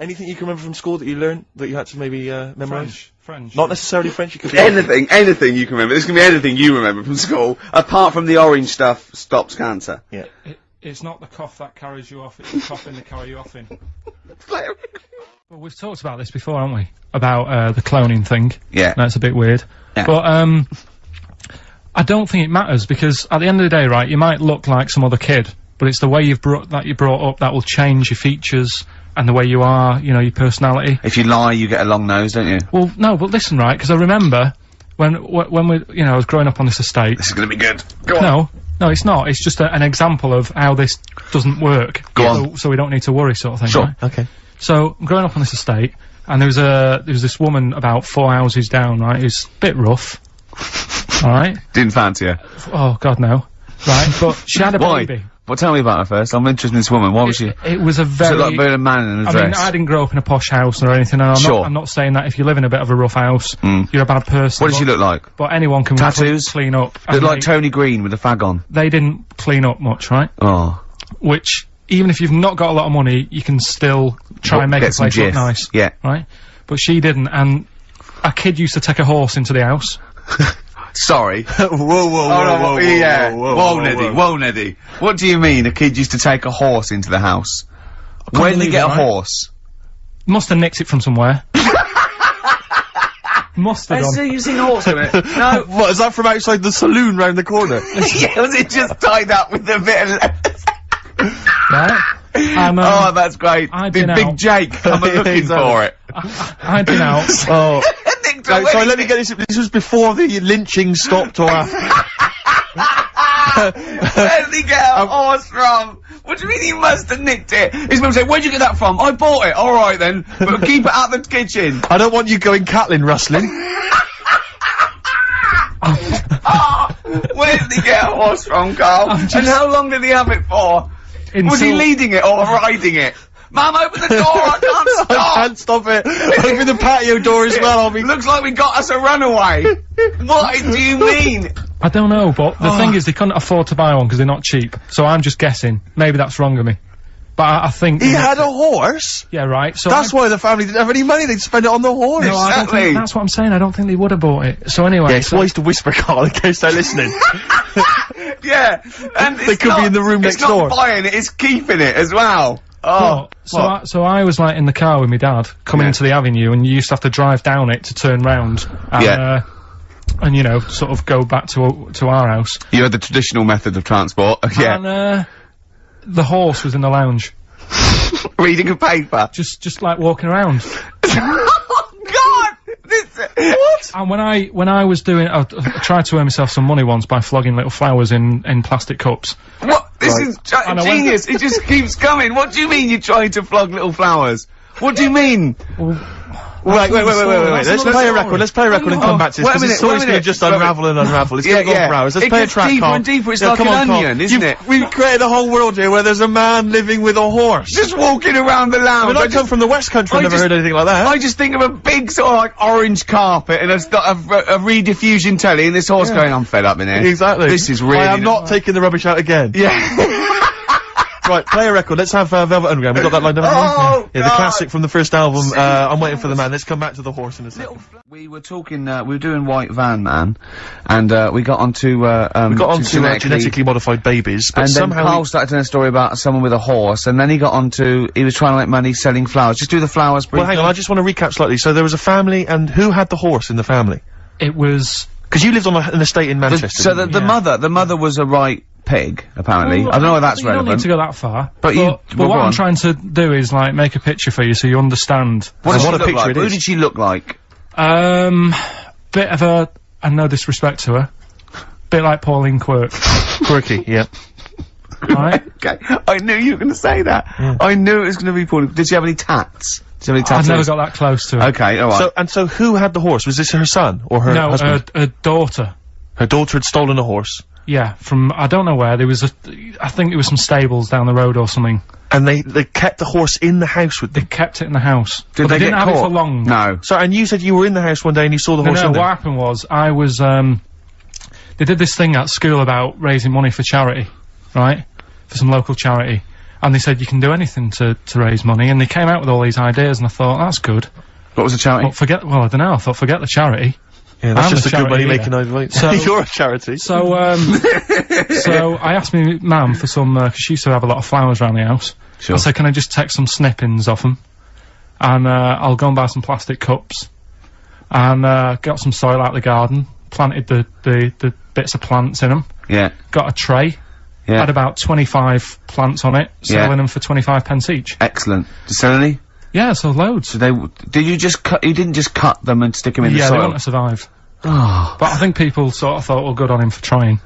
Anything you can remember from school that you learned that you had to maybe memorise? French. Not necessarily French. You could anything you can remember. This can be anything you remember from school, apart from the orange stuff stops cancer. Yeah. It's not the cough that carries you off, it's the coughing that carry you off in. Well, we've talked about this before, haven't we? About, the cloning thing. Yeah. That's a bit weird. Yeah. But, I don't think it matters, because at the end of the day, right, you might look like some other kid, but it's the way you're brought up that will change your features and the way you are, you know, your personality. If you lie, you get a long nose, don't you? Well, no, but listen, right, because I remember when we, you know, I was growing up on this estate. This is gonna be good. Go on. No, it's not. It's just an example of how this doesn't work. Go on. So we don't need to worry, sort of thing. Sure. Right? Okay. So, I'm growing up on this estate, and there was this woman about 4 houses down, right, who's a bit rough. Alright? Didn't fancy her. Oh, God, no. Right, but she had a Why? baby. Well, tell me about her first. I'm interested in this woman. Why was she? It was a very... She looked like a man in a dress. I mean, I didn't grow up in a posh house or anything, and I'm not saying that if you live in a bit of a rough house, you're a bad person. What did she look like? But anyone can Tattoos? clean up. Looked like Tony Green with a fag on. They didn't clean up much, right? Oh. Which, even if you've not got a lot of money, you can still try and make a place look nice. Yeah. Right? But she didn't, and a kid used to take a horse into the house. Sorry. Whoa, Yeah. Whoa, Neddy. What do you mean a kid used to take a horse into the house? Where did they get a horse? Must have nicked it from somewhere. Must have done. You've seen a horse in it? No. What, is that from outside the saloon round the corner? Yeah, was it just tied up with a bit of Right? oh, that's great. Did Big Jake come looking for it? I'd been out. Oh. Sorry, let me get this. This was before the lynching stopped or after. Where did he get a horse from? What do you mean he must have nicked it? His mum said, where'd you get that from? I bought it. Alright then. But keep it out of the kitchen. I don't want you going Catlin rustling. Where did he get a horse from, Karl? And how long did he have it for? Was he leading it or riding it? Mum, open the door, I can't stop! I can't stop it! Open the patio door as well, Looks like we got us a runaway! What do you mean? I don't know, but the thing is they couldn't afford to buy one because they're not cheap, so I'm just guessing. Maybe that's wrong of me. But I think... He had a horse? Yeah, right, so... That's why the family didn't have any money, they'd spend it on the horse! No, I don't think, that's what I'm saying, I don't think they would have bought it. So anyway... Yeah, it's wise to whisper, Karl, in case they're listening. Yeah, and they could be in the room next door. It's not buying it, it's keeping it as well. Oh, so I was like in the car with my dad coming into the avenue, and you used to have to drive down it to turn round, and, and you know, sort of go back to our house. You had the traditional method of transport, And the horse was in the lounge, reading a paper, just like walking around. Oh God! What? And when I was doing, I tried to earn myself some money once by flogging little flowers in plastic cups. What? This is genius. It just keeps coming. What do you mean you're trying to flog little flowers? What do you mean? Wait. Let's play a record and come back to this, because the story's gonna just unravel and unravel. It's gonna go for hours. Let's play a track, deeper and deeper. It's like an onion, isn't it? We've created a whole world here where there's a man living with a horse. Just walking around the lounge. I mean, I come from the West Country, I've never heard anything like that. I just think of a big sort of like orange carpet and a rediffusion telly and this horse going, I'm fed up in here. Exactly. This is really... I am not taking the rubbish out again. Yeah. Right, play a record. Let's have Velvet Underground. We got that lined up. Oh, yeah, the classic from the first album. I'm waiting for the man. Let's come back to the horse in a second. We were talking. We were doing White Van Man, and we got onto genetically modified babies. But and somehow then Karl started telling a story about someone with a horse, and then he got onto he was trying to make money selling flowers. Just do the flowers briefly. Well, hang on. I just want to recap slightly. So there was a family, and who had the horse in the family? It was because you lived on an estate in Manchester. So the mother was a right pig, apparently. I don't know if that's relevant. You don't need to go that far. But what I'm trying to do is, like, make a picture for you so you understand. What a picture it is. Who did she look like? Bit of a, and no disrespect to her, bit like Pauline Quirk. Quirky, yeah. Right? Okay. I knew you were going to say that. Yeah. I knew it was going to be Pauline. Did she have any tats? Did she have any tattoos? I've never got that close to her. Okay, alright. So who had the horse? Was this her son or her husband? No, her daughter. Her daughter had stolen a horse. Yeah, from, I don't know where, there was I think there was some stables down the road or something. And they kept the horse in the house with them? They kept it in the house. Did they didn't have it for long. No. So, and you said you were in the house one day and you saw the horse in there? No, what happened was, I was, they did this thing at school about raising money for charity, right? For some local charity. And they said you can do anything to raise money, and they came out with all these ideas, and I thought, that's good. What was the charity? Well, I don't know, I thought, forget the charity. Yeah, that's just a good money-making idea. So, you're a charity. So, so I asked my mum for some, 'cause she used to have a lot of flowers around the house. Sure. I said, can I just take some snippings off them? And, I'll go and buy some plastic cups. And, got some soil out of the garden, planted the bits of plants in them. Yeah. Got a tray. Yeah. Had about 25 plants on it, selling them for 25 pence each. Excellent. Did you sell any? Yeah, so loads. So did you just cut, you didn't just cut them and stick them in the soil? Yeah, they want to survive. Oh. But I think people sort of thought, well, good on him for trying.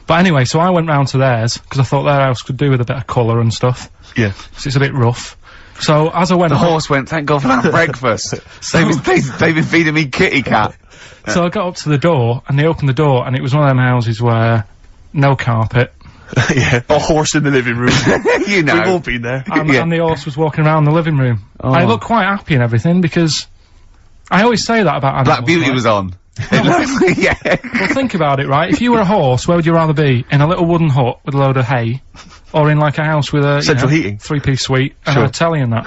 But anyway, so I went round to theirs, because I thought their house could do with a bit of colour and stuff. Yeah. So it's a bit rough. So as I went The horse went, thank God for that breakfast. They've been feeding me kitty cat. So I got up to the door, and they opened the door, and it was one of them houses where no carpet. Yeah, a horse in the living room. You know. We've all been there. And the horse was walking around the living room. Oh. I looked quite happy and everything, because I always say that about animals. Black Beauty was on. Yeah. Well, think about it, right? If you were a horse, where would you rather be? In a little wooden hut with a load of hay? Or in like a house with a central heating, 3-piece suite, and a telly and that?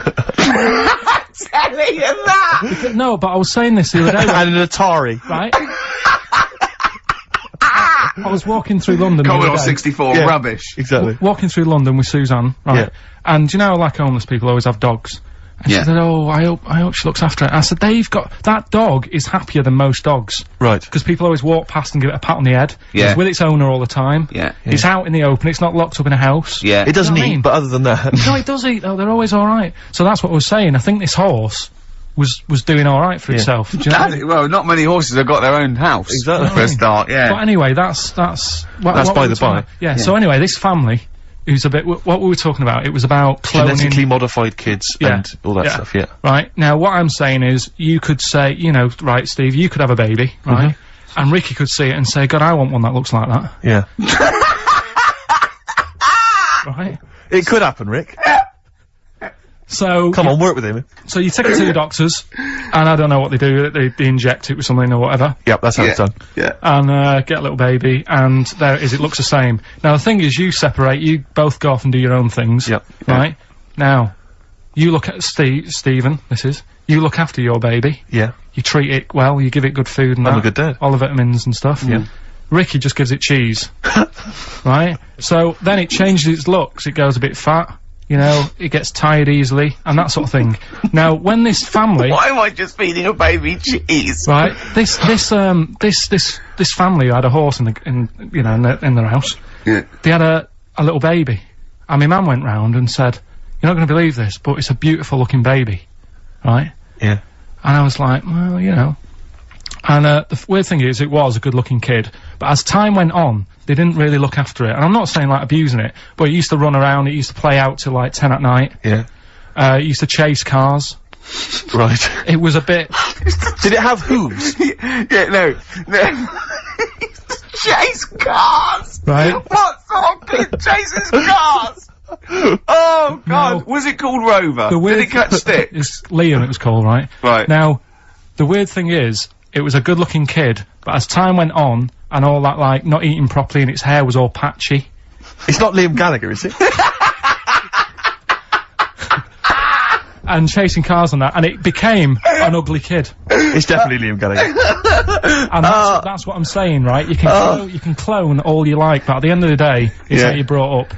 Telly and that! No, but I was saying this the other day. And an Atari. Right? I was walking through London the other Commodore day. 64, rubbish. Exactly. Walking through London with Suzanne, right? Yeah. And you know, like homeless people always have dogs. And she said, oh, I hope she looks after it. I said, that dog is happier than most dogs. Right. Because people always walk past and give it a pat on the head. Yeah. It's with its owner all the time. Yeah. It's out in the open, it's not locked up in a house. Yeah. It doesn't You know what I eat, mean? but other than that. No, it does eat though, they're always alright. So that's what I was saying, I think this horse was doing alright for itself. Do you know what I mean? Well, not many horses have got their own house. Exactly. For a start, yeah. But anyway, that's by the by. Yeah, so anyway, this family, who's a bit, what were we talking about? It was about cloning. Genetically modified kids and all that stuff, yeah. Right, now what I'm saying is, you could say, you know, right, Steve, you could have a baby, right? And Ricky could see it and say, God, I want one that looks like that. Yeah. Right? It could happen, Rick. So... Come on, work with him. So you take it to the doctors, and I don't know what they do, they inject it with something or whatever. Yep, that's how it's done. Yeah. And, get a little baby, and there it is, it looks the same. Now the thing is, you separate, you both go off and do your own things. Yep. Right? Now, you look at Stephen, you look after your baby. Yeah. You treat it well, you give it good food and I'm a good dad. all the vitamins and stuff. Yeah. Ricky just gives it cheese. Right? So, then it changes its looks, it goes a bit fat. You know, it gets tired easily, and that sort of thing. Now, when this family... Why am I just feeding a baby cheese? Right, this family had a horse in their house. Yeah. They had a little baby. And my mum went round and said, you're not gonna believe this, but it's a beautiful looking baby. Right? Yeah. And I was like, well, you know. And, the weird thing is, it was a good looking kid. But as time went on, they didn't really look after it. And I'm not saying, like, abusing it, but it used to run around, it used to play out till, like, 10 at night. Yeah. It used to chase cars. Right. It was a bit... Did it have hooves? Yeah, no. Chase cars! Right. What sort of kid chases cars? Oh, God. No. Was it called Rover? The weird Did it catch stick? It's Liam, it was called, right? Right. Now, the weird thing is, it was a good-looking kid, but as time went on, and all that, like, not eating properly and its hair was all patchy. It's not Liam Gallagher, is it? And chasing cars and that, and it became an ugly kid. It's definitely Liam Gallagher. And that's what I'm saying, right? You can clone all you like, but at the end of the day, it's how you brought up.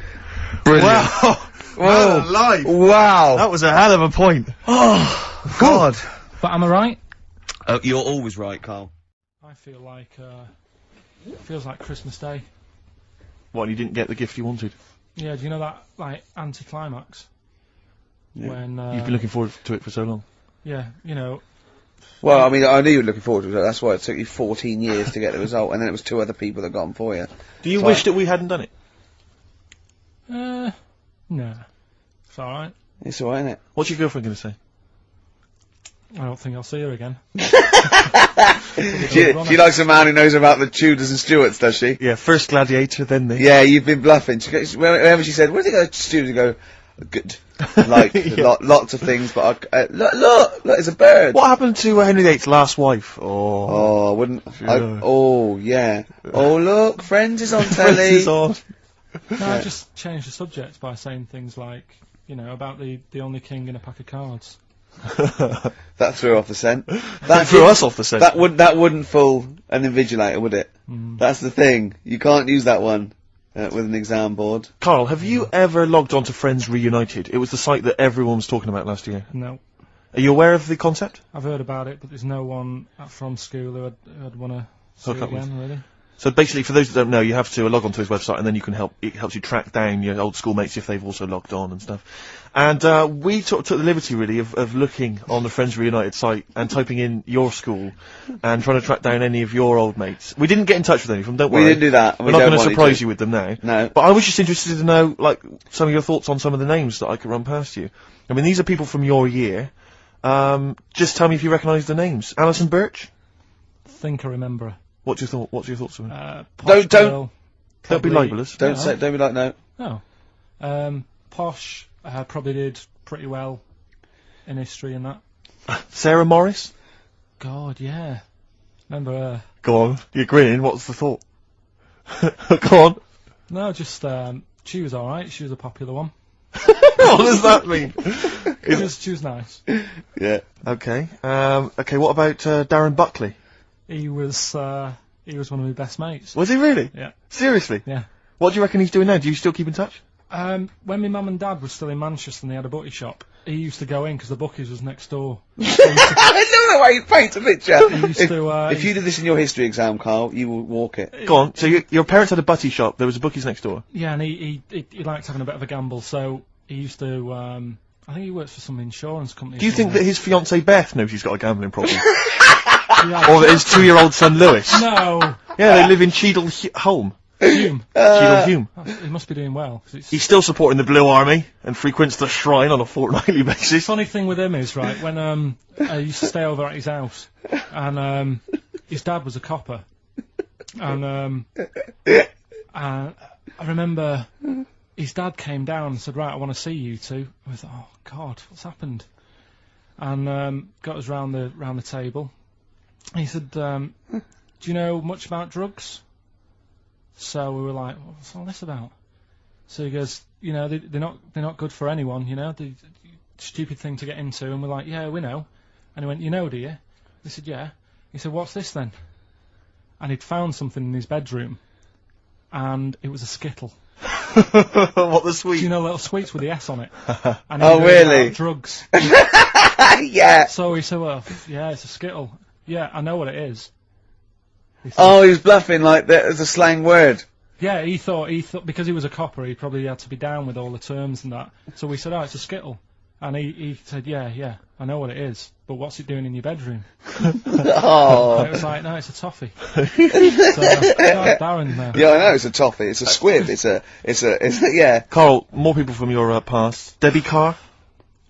Brilliant. Wow. Whoa. Life. Wow. That was a hell of a point. Oh, God. But am I right? You're always right, Carl. I feel like, it feels like Christmas Day. What, you didn't get the gift you wanted? Yeah, do you know that, like, anticlimax? Yeah. When, You've been looking forward to it for so long. Yeah, you know. Well, I mean, I knew you were looking forward to it. That's why it took you 14 years to get the result, and then it was 2 other people that got them for you. Do you wish that we hadn't done it? Nah. It's alright. It's alright, isn't it? What's your girlfriend going to say? I don't think I'll see her again. She likes a man who knows about the Tudors and Stuarts, does she? Yeah, first Gladiator, then the... Yeah, you've been bluffing. Whenever she said, where did they go to Stuarts? You go, good. Like, lots of things, but look, there's a bird. What happened to Henry VIII's last wife? Oh, I wouldn't... Sure. Oh, yeah. Oh, look, Friends is on telly. Friends is on. No, I just changed the subject by saying things like, you know, about the only king in a pack of cards. That threw off the scent. That threw us off the scent. That wouldn't fool an invigilator, would it? That's the thing. You can't use that one with an exam board. Karl, have you ever logged on to Friends Reunited? It was the site that everyone was talking about last year. No. Are you aware of the concept? I've heard about it, but there's no one from school who'd want to see it again, really. So basically, for those that don't know, you have to log on to his website, and then you can it helps you track down your old schoolmates if they've also logged on and stuff. And we took the liberty, really, of looking on the Friends Reunited site and typing in your school and trying to track down any of your old mates. We didn't get in touch with any of them, don't worry. We didn't do that. We're not going to surprise you with them now. No. But I was just interested to know, like, some of your thoughts on some of the names that I could run past you. I mean, these are people from your year. Just tell me if you recognise the names. Alison Birch? I think I remember her. What's your thoughts on her? Don't be libellous. Don't be like, no. No. Posh probably did pretty well in history and that. Sarah Morris? God, yeah. Remember her. Go on, you're grinning, what's the thought? Go on. No, just, she was alright, she was a popular one. What does that mean? She was nice. Yeah. Okay. Okay, what about Darren Buckley? He was one of my best mates. Was he really? Yeah. Seriously? Yeah. What do you reckon he's doing now? Do you still keep in touch? When my mum and dad were still in Manchester and they had a bookie shop, he used to go in because the bookies was next door. I know the way you paint a picture. If you did this in your history exam, Karl, you will walk it. Go on. So your parents had a butty shop. There was a bookies next door. Yeah, and he liked having a bit of a gamble, so he used to. I think he works for some insurance company. Do you think that his fiancée Beth knows he's got a gambling problem? Or that his 2-year-old son Lewis? No. Yeah, they live in Cheadle Holme. Hume. Cheadle Hume. He must be doing well. He's still supporting the Blue Army and frequents the shrine on a fortnightly basis. Funny thing with him is, right, when I used to stay over at his house, and his dad was a copper, and I remember his dad came down and said, right, I want to see you two. I was like, oh God, what's happened? And got us round the table. He said, do you know much about drugs? So we were like, what's all this about? So he goes, you know, they're not good for anyone, you know, the stupid thing to get into. And we're like, yeah, we know. And he went, you know, do you? He said, yeah. He said, what's this then? And he'd found something in his bedroom, and it was a Skittle. What, the sweet? Do you know, little sweets with the S on it? And oh, really? Drugs. Yeah. So he said, well, yeah, it's a Skittle. Yeah, I know what it is. He was bluffing like that as a slang word. Yeah, he thought because he was a copper, he probably had to be down with all the terms and that. So we said, oh, it's a Skittle. And he said, yeah, I know what it is, but what's it doing in your bedroom? Oh. And it was like, no, it's a toffee. So, Darren there. Yeah, I know, it's a toffee, it's a squib, it's a, yeah. Karl, more people from your past. Debbie Carr?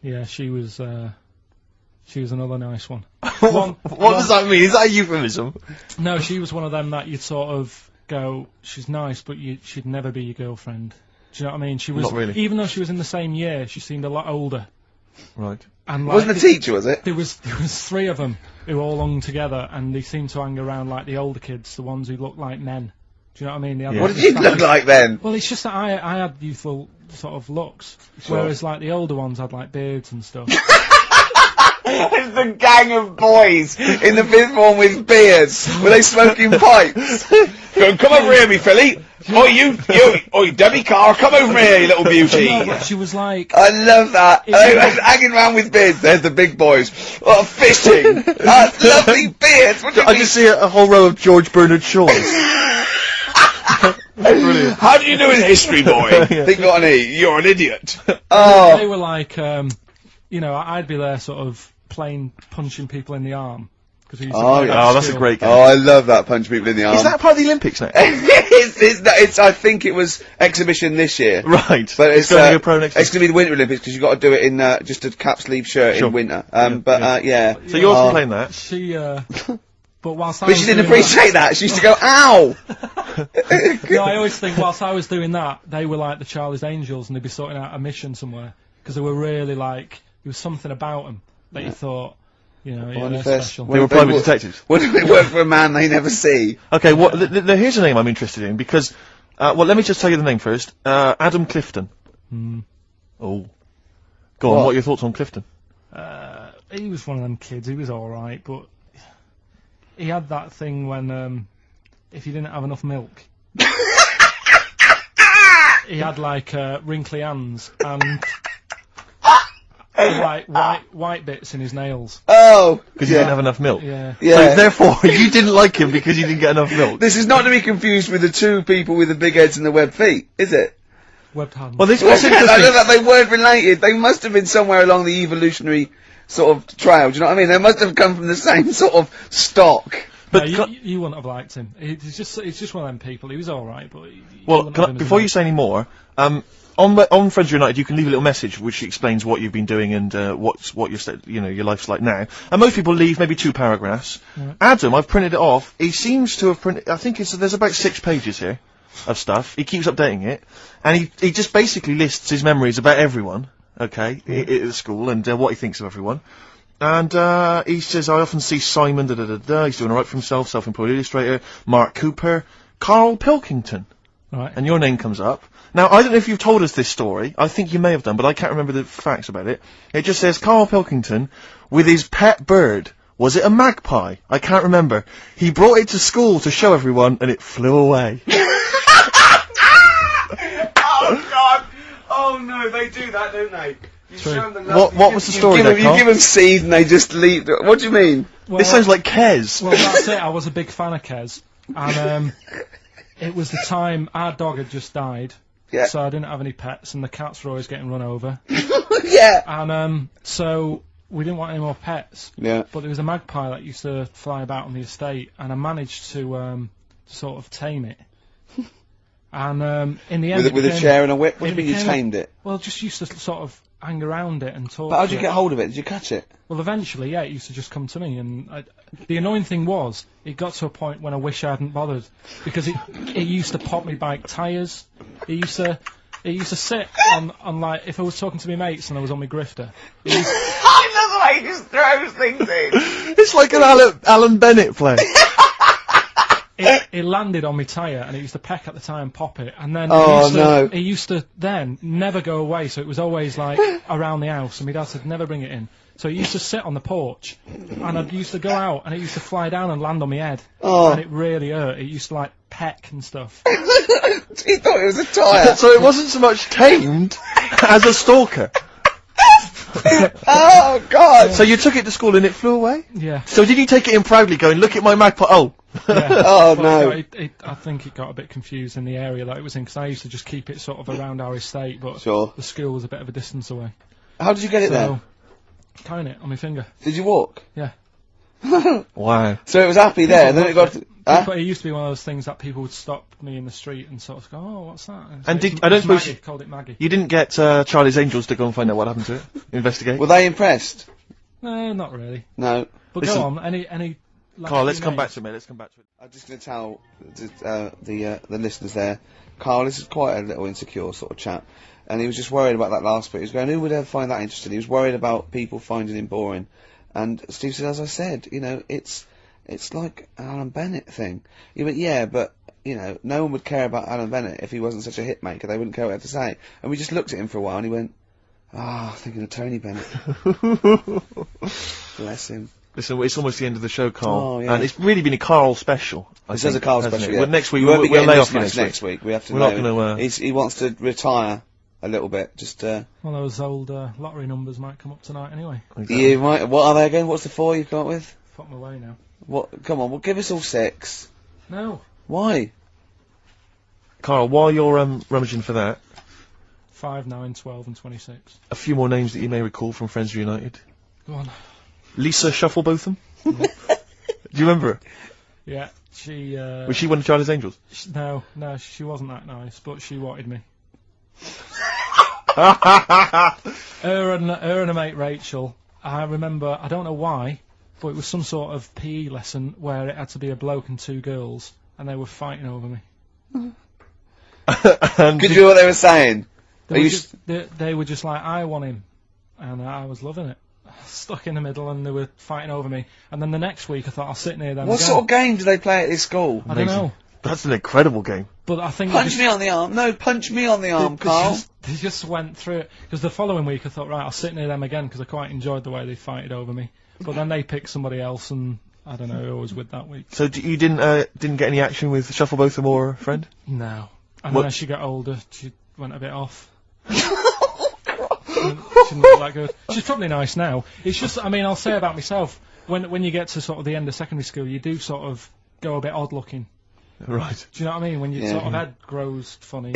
Yeah, she was another nice one. What does that mean? Is that a euphemism? No, she was one of them that you'd sort of go, she's nice, but she'd never be your girlfriend. Do you know what I mean? She was, not really. Even though she was in the same year, she seemed a lot older. Right. And like, wasn't a teacher, was it? There was 3 of them who all hung together, and they seemed to hang around like the older kids, the ones who looked like men. Do you know what I mean? Yeah. What did you look like then? Well, it's just that I had youthful sort of looks, whereas like the older ones had like beards and stuff. It's the gang of boys in the 5th form with beards. Were they smoking pipes? Come over here, me filly. Oi, Debbie Carr, come over here, you little beauty. No, but she was like... I love that. Hanging around with beards. There's the big boys. What a fishing. Lovely beards. I just see a whole row of George Bernard Shaws. Brilliant. How do you do in history, boy? Yeah. Think got an E. You're an idiot. Oh. They were like, you know, I'd be there sort of punching people in the arm. Oh, that's a great game. Oh, I love that, punch people in the arm. Is that part of the Olympics now? it's I think it was exhibition this year. Right. But it's going to be a pro next year. It's going to be the Winter Olympics because you've got to do it in just a cap sleeve shirt in winter. Yeah. So you're also playing that? She, but whilst But she didn't appreciate that. She used to go, ow! No, I always think whilst I was doing that, they were like the Charlie's Angels and they'd be sorting out a mission somewhere. Because they were really like, there was something about them that you thought, you know, they're special. They were private detectives. What if they work for a man they never see? Okay, here's a name I'm interested in, because Well, let me just tell you the name first. Adam Clifton. Oh. Go on, what are your thoughts on Clifton? He was one of them kids. He was alright, but he had that thing when, if you didn't have enough milk, he had like wrinkly hands and like white bits in his nails. Oh, Because you didn't have enough milk. Yeah. yeah. So therefore, you didn't like him because you didn't get enough milk. This is not to be confused with the two people with the big heads and the webbed feet, is it? Webbed hands. Well, this Well, what's I interesting. know that they weren't related. They must have been somewhere along the evolutionary sort of trail. Do you know what I mean? They must have come from the same sort of stock. But no, can- you wouldn't have liked him. He's just one of them people. He was alright, but Well, before you say any more, on Friends United, you can leave a little message which explains what you've been doing and what your life's like now. And most people leave maybe 2 paragraphs. Right. Adam, I've printed it off. He seems to have printed. I think there's about 6 pages here of stuff. He keeps updating it, and he just basically lists his memories about everyone. Okay, at the school and what he thinks of everyone. And he says, I often see Simon, he's doing alright for himself, self-employed illustrator, Mark Cooper, Karl Pilkington. Right. And your name comes up. Now, I don't know if you've told us this story. I think you may have done, but I can't remember the facts about it. It just says, Karl Pilkington, with his pet bird. Was it a magpie? I can't remember. He brought it to school to show everyone, and it flew away. Oh God! Oh no, they do that, don't they? You True. show them the love. What was the story you there, give them, Karl? you give them seed and they just leave. What do you mean? Well, This sounds like Kez. Well, that's it. I was a big fan of Kez, and it was the time our dog had just died, Yeah. so I didn't have any pets, and the cats were always getting run over, Yeah. and so we didn't want any more pets. Yeah. But there was a magpie that used to fly about on the estate, and I managed to sort of tame it. And in the end, With a became- chair and a whip. What do it you mean you became a- tamed it? Well, just used to sort of hang around it and talk. But how to did you it. get hold of it? Did you catch it? Well, eventually, yeah, it used to just come to me, and the annoying thing was, it got to a point when I wish I hadn't bothered, because it used to pop me bike tyres. It used to sit on like, if I was talking to my mates and I was on my grifter. It used, I love the way he just throws things in. It's like an Alan Bennett play. it landed on my tyre, and it used to peck at the tyre and pop it, and then Oh, it used to then never go away, so it was always like around the house, and my dad said never bring it in. So it used to sit on the porch, and I used to go out, and it used to fly down and land on my head, Oh. and it really hurt. It used to like peck and stuff. He thought it was a tyre. So it wasn't so much tamed as a stalker. Oh God! So you took it to school and it flew away? Yeah. So did you take it in proudly going, look at my magpie? Oh. Yeah. Oh, But no. I think it got a bit confused in the area that it was in, because I used to just keep it sort of around our estate, but Sure. the school was a bit of a distance away. How did you get it there? So, carrying it on my finger. Did you walk? Yeah. Wow. So it was happy there, and then it got. But it used to be one of those things that people would stop me in the street and sort of go, "Oh, what's that?" And it's I don't suppose Maggie, called it Maggie. You didn't get Charlie's Angels to go and find out what happened to it? Investigate? Were they impressed? No, not really. No. But Listen, go on. Any. Carl, let's come back to me. I'm just going to tell the listeners there, Karl, this is quite a little insecure sort of chap, and he was just worried about that last bit. He was going, who would ever find that interesting? He was worried about people finding him boring. And Steve said, as I said, you know, it's like an Alan Bennett thing. He went, yeah, but, you know, no one would care about Alan Bennett if he wasn't such a hit maker. They wouldn't care what he had to say. And we just looked at him for a while, and he went, thinking of Tony Bennett. Bless him. Listen, it's almost the end of the show, Carl. Oh, yeah. And it's really been a Carl special. This is a Karl hasn't special, it? yeah. Well, next week, We won't be we'll getting lay this off much next week. We have to We're know. not going to... He wants to retire a little bit. Just, Well, those old lottery numbers might come up tonight anyway. you might. What are they again? What's the 4 you've come up with? Fuck my way now. What? Come on, well, give us all 6. No. Why? Carl, while you're rummaging for that, 5, 9, 12 and 26. a few more names that you may recall from Friends Reunited. Go on. Lisa Shufflebotham? Do you remember her? Yeah, she... Was she one of Charlie's Angels? No, she wasn't that nice, but she wanted me. Her and her mate Rachel, I remember, I don't know why, but it was some sort of PE lesson where it had to be a bloke and 2 girls, and they were fighting over me. And Could you hear what they were saying? They were just like, I want him, and I was loving it. Stuck in the middle, and they were fighting over me. And then the next week, I thought I'll sit near them. What again. sort of game do they play at this school? I don't know. That's an incredible game. But I think Punch me on the arm. No, punch me on the arm, Carl. They just went through it. Because the following week I thought, right, I'll sit near them again because I quite enjoyed the way they fighted over me. But then they picked somebody else, and I don't know who I was with that week. So you didn't get any action with Shufflebotham or a friend? No. And What- then as she got older, she went a bit off. She didn't look that good. She's probably nice now. It's just, I mean, I'll say about myself, when you get to sort of the end of secondary school, you do sort of go a bit odd looking. Right. Do you know what I mean? When your sort of head grows funny.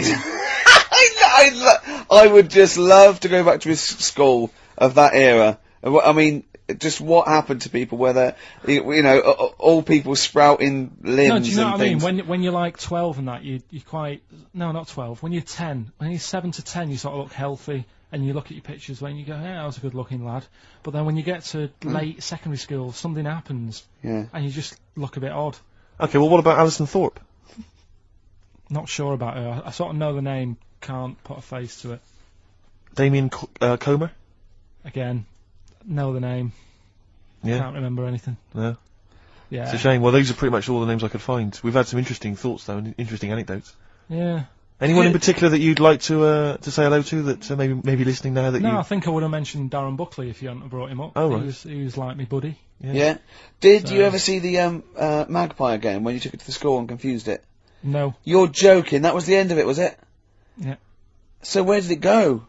I would just love to go back to his school of that era. I mean, just what happened to people where they're, you know, all people sprouting limbs No, do you know and what I mean? things. When you're like 12 and that, you're quite... No, not 12. When you're 10, when you're 7 to 10, you sort of look healthy, and you look at your pictures when you go, yeah, I was a good-looking lad. But then when you get to late secondary school, something happens, Yeah. and you just look a bit odd. Okay, well, what about Alison Thorpe? Not sure about her. I sort of know the name, can't put a face to it. Damien Comer? Again, know the name, Yeah. can't remember anything. No. Yeah. It's a shame. Well, these are pretty much all the names I could find. We've had some interesting thoughts, though, and interesting anecdotes. Yeah. Anyone in particular that you'd like to say hello to that maybe listening now that No, you... I think I would have mentioned Darren Buckley if you hadn't have brought him up. Oh, right. He was like me buddy. Yeah. Did So- you ever see the Magpie game when you took it to the school and confused it? No. You're joking. That was the end of it, was it? Yeah. So where did it go?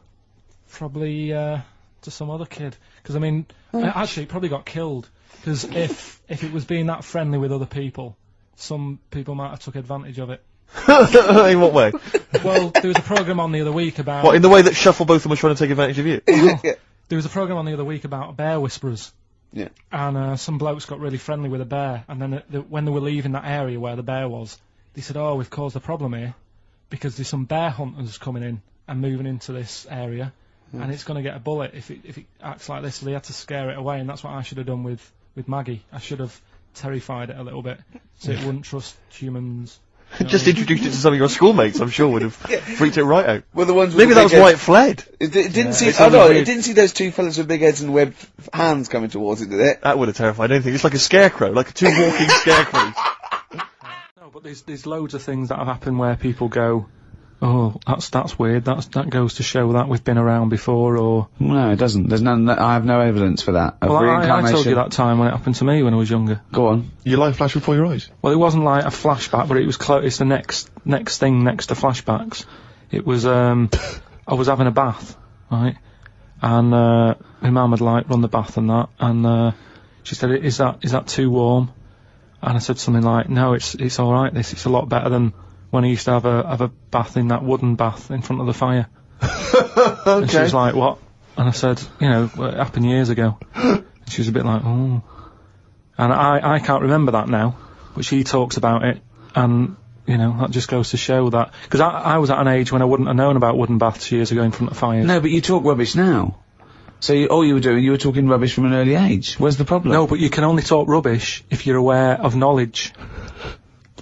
Probably to some other kid. Because I mean, actually, it probably got killed. Because if it was being that friendly with other people, some people might have took advantage of it. In what way? Well, there was a programme on the other week about... What, in the way that Shufflebotham was trying to take advantage of you? Well, Yeah. there was a programme on the other week about bear whisperers. Yeah. And some blokes got really friendly with a bear, and then when they were leaving that area where the bear was, they said, oh, we've caused a problem here, because there's some bear hunters coming in and moving into this area, and it's going to get a bullet if it acts like this, so they had to scare it away, and that's what I should have done with Maggie. I should have terrified it a little bit, so it wouldn't trust humans. You know Just what I mean? introduced it to some of your schoolmates, I'm sure would have freaked it right out. Well, the ones with Maybe the that big was heads. why it fled. It didn't see. it's Oh no! weird. It didn't see those two fellas with big heads and webbed hands coming towards it, did it? That would have terrified anything. It's like a scarecrow, like two walking scarecrows. No, but there's loads of things that have happened where people go, oh, that's weird. That goes to show that we've been around before, or... No, it doesn't. There's none. I have no evidence for that. Of Well, reincarnation. I told you that time when it happened to me when I was younger. Go on. Your life flashed before your eyes. Well, it wasn't like a flashback, but it was close. It's the next thing next to flashbacks. It was I was having a bath, right, and my mum had like run the bath and that, and she said, "Is that too warm?" And I said something like, "No, it's all right. It's a lot better than when I used to have a bath in that wooden bath in front of the fire." And she was like, "What?" And I said, "You know, it happened years ago." And she was a bit like, "Oh." And I can't remember that now, but she talks about it, and, you know, that just goes to show that... Because I was at an age when I wouldn't have known about wooden baths years ago in front of fires. No, but you talk rubbish now. So all you were doing, you were talking rubbish from an early age. Where's the problem? No, but you can only talk rubbish if you're aware of knowledge.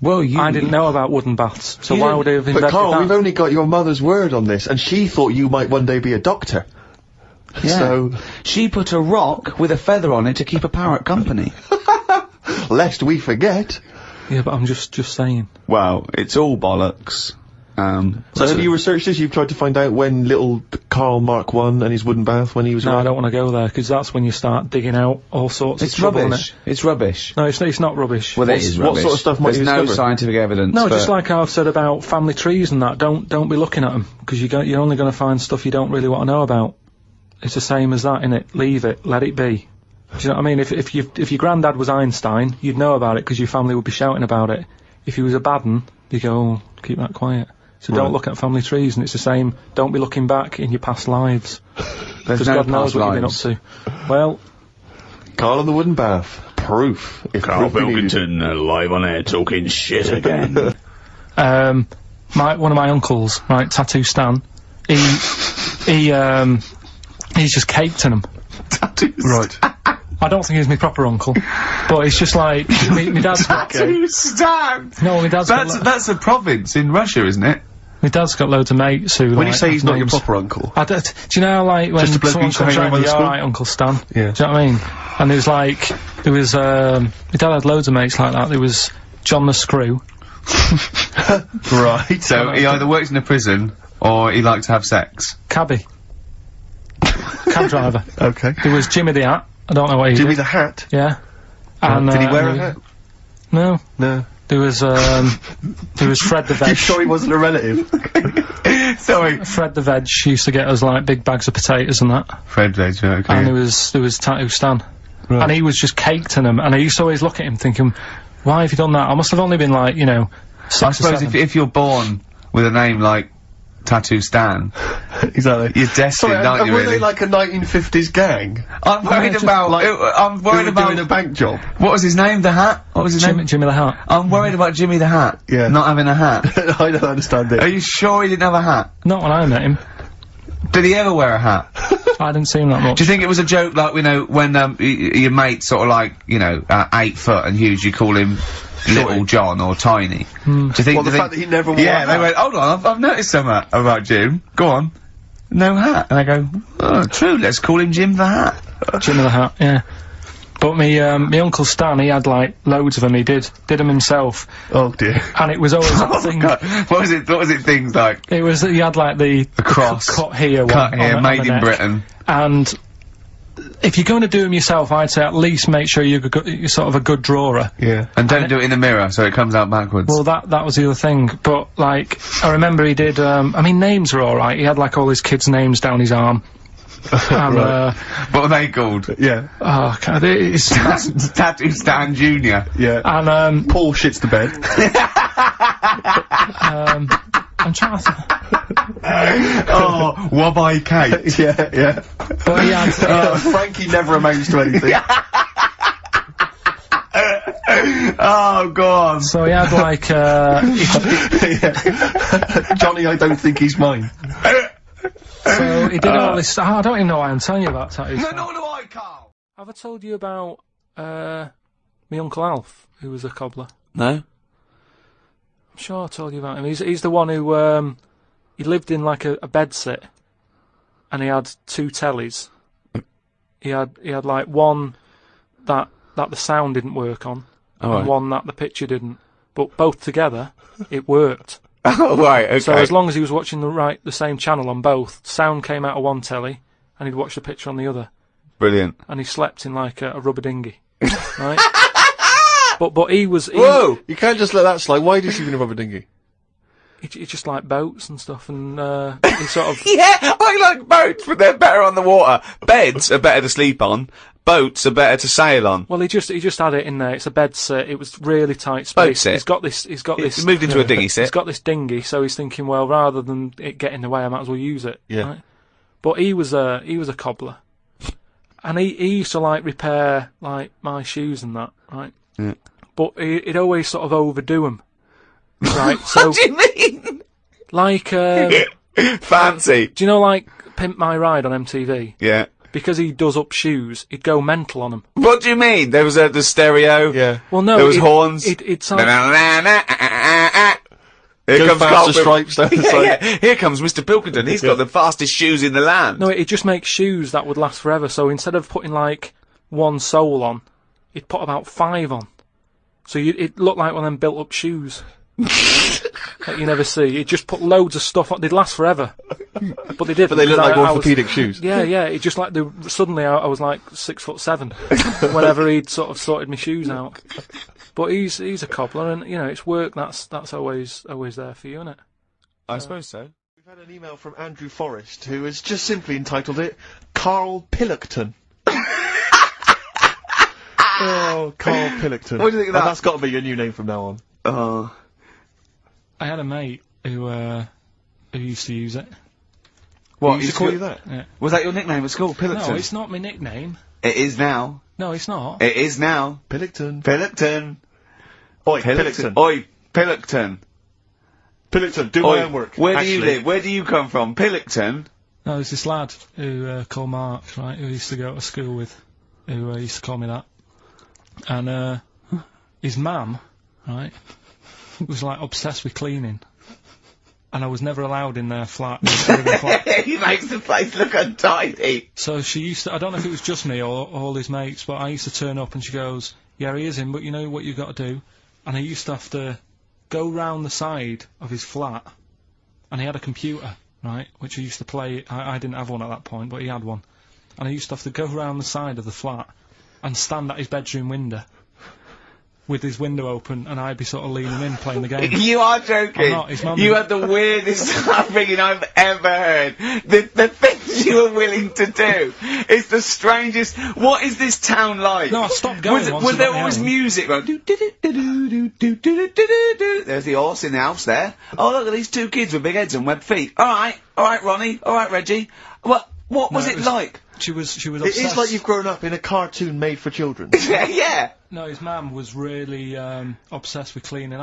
Well, I didn't know about wooden baths, so You why didn't- would I have But invented Carl, that? we've only got your mother's word on this, and she thought you might one day be a doctor. Yeah. So, She put a rock with a feather on it to keep a parrot company. lest we forget. Yeah, but I'm just saying. Well, it's all bollocks. So have you researched this? You've tried to find out when little Karl Mark I and his wooden bath, when he was No, I around? don't want to go there, because that's when you start digging out all sorts It's of trouble, rubbish. innit? It's rubbish. No, it's not rubbish. Well, it What's- is what rubbish. sort of stuff might There's you no discover? scientific evidence. No, for- just like I've said about family trees and that. Don't be looking at them, because you're only going to find stuff you don't really want to know about. It's the same as that, innit? Leave it, let it be. Do you know what I mean? If your granddad was Einstein, you'd know about it because your family would be shouting about it. If he was a bad un, you go, oh, keep that quiet. So Right. don't look at family trees, and it's the same. Don't be looking back in your past lives, There's because no God knows past what you've been up lives. to. Well, Karl and the wooden bath. Proof. If Karl proof be needed. Pilkington, live on air, talking shit again. one of my uncles, right, Tattoo Stan, he's just caked in them. Right. I don't think he's my proper uncle, but it's just like my dad's got. Stand! No, my dad's got. That's a province in Russia, isn't it? My dad's got loads of mates who. When like, you say he's have not your names. proper uncle. Do you know, like, when Just a bloke who someone used to comes hang around round, with the you're school? alright, Uncle Stan? Yeah. Do you know what I mean? And my dad had loads of mates like that. There was John the Screw, Right. So he either works in a prison or he likes to have sex. Cabbie. Cab driver. Okay. There was Jimmy the Hat. I don't know what he Jimmy did. the Hat. Yeah. And, Did he wear a hat? No. No. There was Fred the Veg. You sure he wasn't a relative? Sorry. Fred the Veg used to get us, like, big bags of potatoes and that. Fred Veg, okay. And there was Tattoo Stan. Right. And he was just caked in them, and I used to always look at him thinking, why have you done that? I must have only been, like, you know, 6 I or suppose 7. if you're born with a name like Tattoo Stan, Exactly. you're destined, Sorry, aren't you, were really? they like a 1950s gang? I'm worried about, I'm Who worried were about, doing a bank job? what was his name, the Hat? What was his name? Jimmy the Hat. I'm worried about Jimmy the Hat. Yeah. Not having a hat. I don't understand Are it. you sure he didn't have a hat? Not when I met him. Did he ever wear a hat? I didn't see him that much. Do you think it was a joke, like, you know, when, your mate's sort of like, you know, 8 foot and huge, you call him Little John or Tiny? Do you think? Well, the do you fact that think- he never wore Yeah, a they hat. went, hold on, I've noticed something about Jim. Go on. No hat. And I go, oh, true, let's call him Jim the Hat. Jimmy the Hat, yeah. But me Uncle Stan, he had, like, loads of them. He did them himself. Oh dear. And it was always that thing. God, what was it things like? It was, he had, like, the cross. cut here one. Cut on here, the- on made the in neck. Britain. And if you're going to do them yourself, I'd say at least make sure you're sort of a good drawer. Yeah. And don't do it in the mirror, so it comes out backwards. Well, that was the other thing. But, like, I remember he did, I mean, names were alright. He had, like, all his kids' names down his arm. And, what were they called? Yeah. oh, God, it's... Tattoo Stan Jr. Yeah. And, Paul shits the bed. I'm trying to... Oh, Wabbai Kate. yeah. But he had... Frankie never amounts to anything. Oh, God. So he had, like, Yeah. Johnny, I don't think he's mine. so he did all this... I don't even know why I'm telling you about tattoos. No, nor do I, Karl. Have I told you about, my Uncle Alf, who was a cobbler? No? I'm sure I told you about him. He's the one who, he lived in, like, a bedsit, and he had 2 tellies. He had, like, one that the sound didn't work on, and one that the picture didn't. But both together, it worked. Oh, right, okay. So as long as he was watching the same channel on both, sound came out of one telly, and he'd watch the picture on the other. Brilliant. And he slept in, like, a rubber dinghy. Right? But he was... Whoa! You can't just let that slide. Why did you in a rubber dinghy? He just liked boats and stuff, and, he sort of... Yeah, I like boats, but they're better on the water. Beds are better to sleep on. Boats are better to sail on. Well, he just had it in there. It's a bed sit. It was really tight space. Boat sit. He's got this. He's moved into a dinghy sit. He's got this dinghy, so he's thinking, well, rather than it get in the way, I might as well use it. Yeah. Right? But he was a cobbler, and he used to, like, repair, like, my shoes and that, right? Yeah. But he'd always sort of overdo them, right? So, What do you mean? like, Fancy. do you know, like, Pimp My Ride on MTV? Yeah. Because he does up shoes, he'd go mental on them. What do you mean? There was the stereo. Yeah. Well, no, There was horns. It sound, Here Go comes faster Karl stripes down the yeah, side. yeah. Here comes Mr. Pilkington. He's got the fastest shoes in the land. no, it just makes shoes that would last forever. So instead of putting, like, 1 sole on, he'd put about 5 on. So it looked like one of them built-up shoes that you never see. He'd just put loads of stuff on. They'd last forever, but they did. But they look like orthopedic shoes. Yeah. It just like suddenly I was like 6'7" whenever he'd sort of sorted my shoes out. But he's a cobbler, and you know it's work. That's always there for you, isn't it? I suppose so. We've had an email from Andrew Forrest, who has just simply entitled it, Karl Pilkington. Oh, Karl Pilkington. What do you think of that? That's got to be your new name from now on. Oh. I had a mate who used to use it. What, He used to call you that? Yeah. Was that your nickname at school, Pilkington? No, it's not my nickname. It is now. No, it's not. It is now. Pilkington. Pilkington. Oi, Pilkington. Oi, Pilkington. Pilkington, do Oi, my homework. where do Actually, you live? Where do you come from? Pilkington? No, there's this lad who called Mark, right, who used to go to school with, who used to call me that. And his mum, right, was like obsessed with cleaning. And I was never allowed in their flat. He makes the place look untidy. So she used to, I don't know if it was just me or all his mates, but I used to turn up and she goes, yeah, he is in, but you know what you've got to do? And I used to have to go round the side of his flat, and he had a computer, right, which he used to play. I didn't have one at that point, but he had one, and I used to have to go round the side of the flat and stand at his bedroom window with his window open, and I'd be sort of leaning in playing the game. You are joking. I'm not, his mum- You had the weirdest upbringing I've ever heard. The things you were willing to do is the strangest. What is this town like? No, I stopped going once Was I there got my always own. music? Like, do-do-do-do-do-do-do-do-do-do-do. There's the horse in the house there. Oh, look at these two kids with big heads and webbed feet. All right, Ronnie. All right, Reggie. What was it like? She was It obsessed. is like you've grown up in a cartoon made for children. Yeah. No, his mum was really obsessed with cleaning.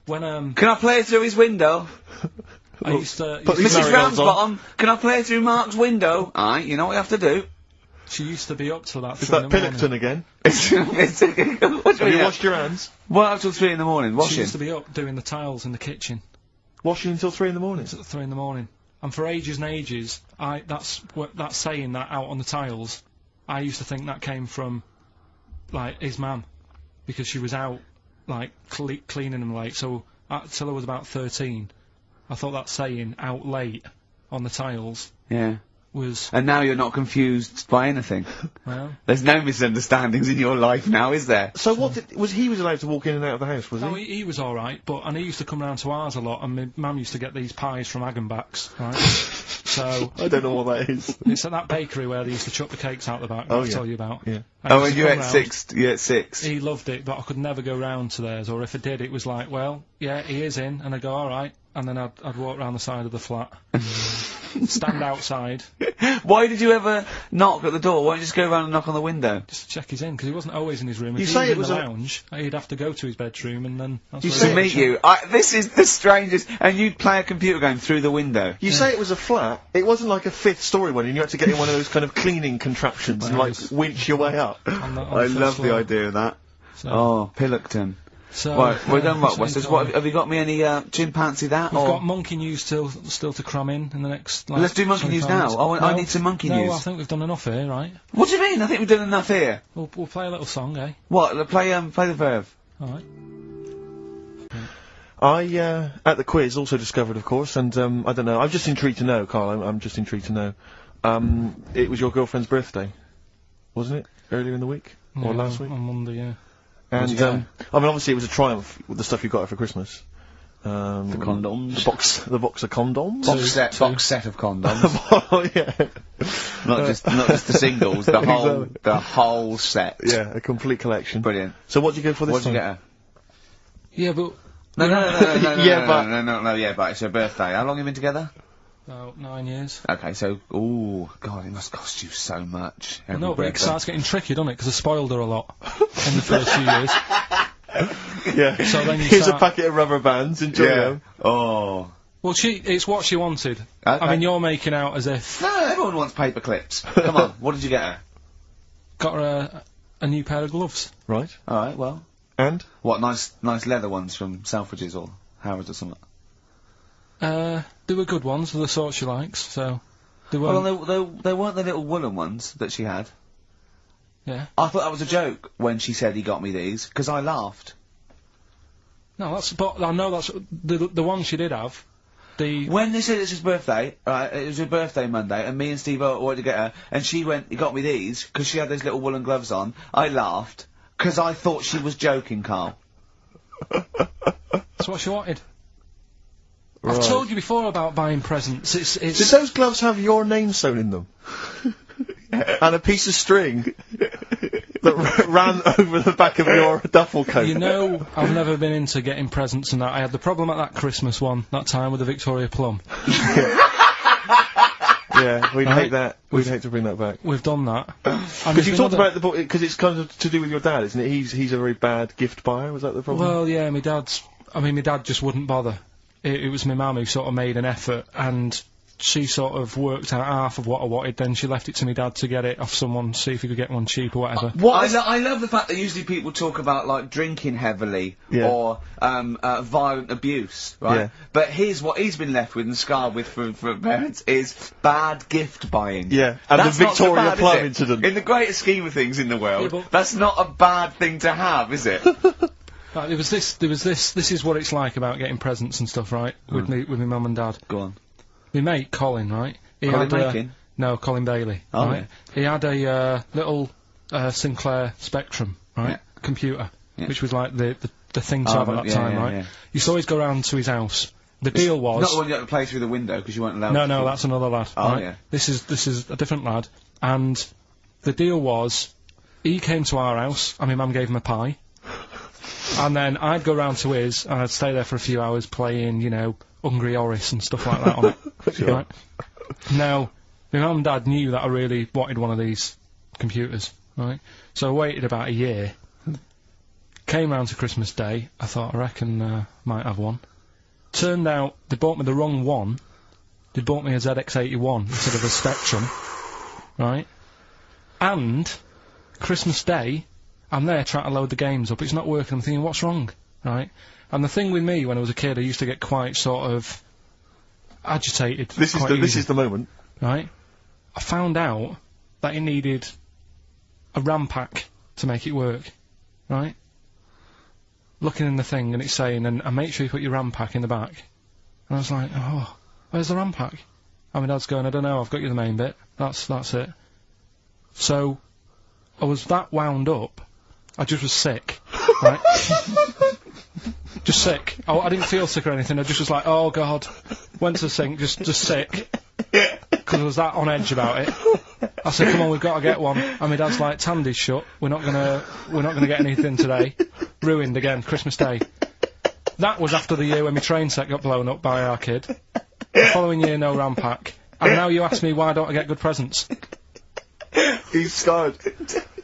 When Can I play through his window? I used to, Put these Mrs. marigolds on. Ramsbottom, can I play through Mark's window? Aye, you know what you have to do. she used to be up till about Is 3 that in the morning. Pilkington again? What do Have you you mean? washed your hands? What up till 3 in the morning? She Washing? used to be up doing the tiles in the kitchen Washing until 3 in the morning? at 3 in the morning. And for ages and ages, that's saying that out on the tiles, I used to think that came from, like, his mum. Because she was out, like, cleaning them late. So, till I was about 13, I thought that saying, out late, on the tiles, Yeah. was, And now you're not confused by anything. well... There's no misunderstandings in your life now, is there? So what he was allowed to walk in and out of the house, was No, he? he was alright, and he used to come round to ours a lot, and my mum used to get these pies from Hagenbach's, right? So, I don't know what that is. it's at that bakery where they used to chuck the cakes out the back, Oh, I'll yeah. tell you about. Yeah. And he Oh, used and to you come at round. 6. You at 6. He loved it, but I could never go round to theirs, or if I did, it was like, well, yeah, he is in, and I'd go, alright, and then I'd walk round the side of the flat, stand outside, Why did you ever knock at the door? Why don't you just go around and knock on the window? just to check he's in, because he wasn't always in his room. You If he say was it in was the a- lounge, he'd have to go to his bedroom, and then... That's You where say he'd To it meet check. you. This is the strangest. And you'd play a computer game through the window. You say it was a flat. It wasn't like a 5th story one, and you had to get in one of those kind of cleaning contraptions and like Nice. winch your way up. On the I first love the floor. idea of that. So, Oh, Pilkington. so, Right, we're done. What? so What's he this? told What me. have you got me any chimpanzee that? We've or got monkey news still to cram in the next. Like, Let's do monkey news 25 now. minutes. I No, need some monkey no, news. I think we've done enough here, right? What do you mean? I think we've done enough here. We'll play a little song, eh? What? Play the verve. All right. I, at the quiz, also discovered, of course, and I don't know, I'm just intrigued to know, Karl, I'm just intrigued to know, it was your girlfriend's birthday, wasn't it? Earlier in the week? Or Yeah, last week? on Monday, yeah. And, you get I mean, obviously it was a triumph with the stuff you got her for Christmas. The condoms. The box of condoms? Box set of condoms. Oh, yeah. not just the singles. The whole set. Yeah, a complete collection. Brilliant. So what did you go for this What did you time? get her? Yeah, but No, Yeah, but it's her birthday. How long have you been together? about 9 years. Okay, so, ooh, God, it must cost you so much. every No, but it birthday. starts getting tricky, doesn't it? Because I spoiled her a lot in the first few years. Yeah. So then you Here's start- a packet of rubber bands, enjoy Yeah. them. Oh. Well, it's what she wanted. Okay. I mean, you're making out as if No, everyone wants paper clips. Come on, what did you get her? got her a new pair of gloves. Right. Alright, well. And? What, nice leather ones from Selfridges or Harrods or something? They were good ones, the sort she likes. So they were. Well, they weren't the little woolen ones that she had. Yeah. I thought that was a joke when she said he got me these, because I laughed. No, but I know that's the one she did have. When they said it's his birthday, it was her birthday Monday, and me and Steve wanted to get her, and she went, he got me these, because she had those little woolen gloves on. I laughed, because I thought she was joking, Karl. That's what she wanted. Right. I've told you before about buying presents. Did those gloves have your name sewn in them? And a piece of string that ran over the back of your duffel coat? You know, I've never been into getting presents and that. I had the problem at that Christmas one, that time with the Victoria Plum. Yeah, we'd Right. hate that. We'd hate to bring that back. We've done that. Because you talked about the book, because it's kind of to do with your dad, isn't it? He's a very bad gift buyer, was that the problem? Well, yeah, my dad just wouldn't bother. It was my mum who sort of made an effort, and she sort of worked out half of what I wanted, then she left it to my dad to get it off someone, see if he could get one cheap or whatever. I love the fact that usually people talk about, like, drinking heavily, Yeah. or, violent abuse, right? Yeah. But here's what he's been left with and scarred with from parents is bad gift buying. Yeah, and That's the not so Victoria bad, is Plum it? incident. In the greater scheme of things in the world, Yeah, but- that's not a bad thing to have, is it? There was this. This is what it's like about getting presents and stuff, right? With me, with my mum and dad. Go on. My mate Colin, right? He Colin had, Makin? no, Colin Bailey. Oh, right? He had a little Sinclair Spectrum, right? Yeah. Computer, Yeah. which was like the thing to have at that yeah, time, yeah, right? yeah. Used to always go round to his house. The deal was Not the one you had to play through the window because you weren't allowed. no, that's another lad. Oh, right? yeah. This is a different lad, and the deal was he came to our house, and my mum gave him a pie, and then I'd go round to his, and I'd stay there for a few hours playing, you know, Hungry Horace and stuff like that on it. Yeah. Right? Now, my mum and dad knew that I really wanted one of these computers, right? So I waited about a year. Came round to Christmas Day. I thought, I reckon might have one. Turned out they bought me the wrong one. They bought me a ZX81 instead of a Spectrum, right? And Christmas Day, I'm there trying to load the games up. It's not working. I'm thinking, what's wrong, right? And the thing with me when I was a kid, I used to get quite sort of agitated. This is the moment. Right? I found out that it needed a RAM pack to make it work, right? Looking in the thing and it's saying, and make sure you put your RAM pack in the back. And I was like, oh, where's the RAM pack? And my dad's going, I don't know, I've got you the main bit. That's it. So, I was that wound up, I just was sick, right? Just sick. I didn't feel sick or anything, I just was like, oh god. Went to the sink, just sick. Because I was that on edge about it. I said, come on, we've got to get one. And my dad's like, Tandy's shut, we're not gonna get anything today. Ruined again, Christmas Day. That was after the year when my train set got blown up by our kid. The following year, no RAM pack. And now you ask me why don't I get good presents? He's scarred.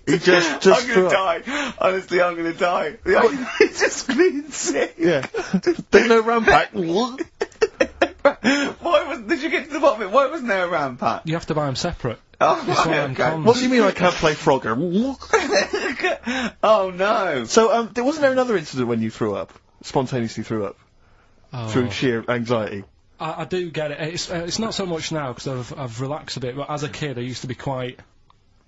He just I'm threw gonna up. die. Honestly, I'm gonna die. He's just being sick. Yeah. There's no RAM pack. What? Did you get to the bottom of it? Why wasn't there a RAM pack? You have to buy them separate. Oh, That's why I'm okay. cons. What do you mean I can't play Frogger? Oh no. So, wasn't there another incident when you threw up? Spontaneously threw up? Oh. Through sheer anxiety? I do get it. It's not so much now because I've relaxed a bit, but as a kid I used to be quite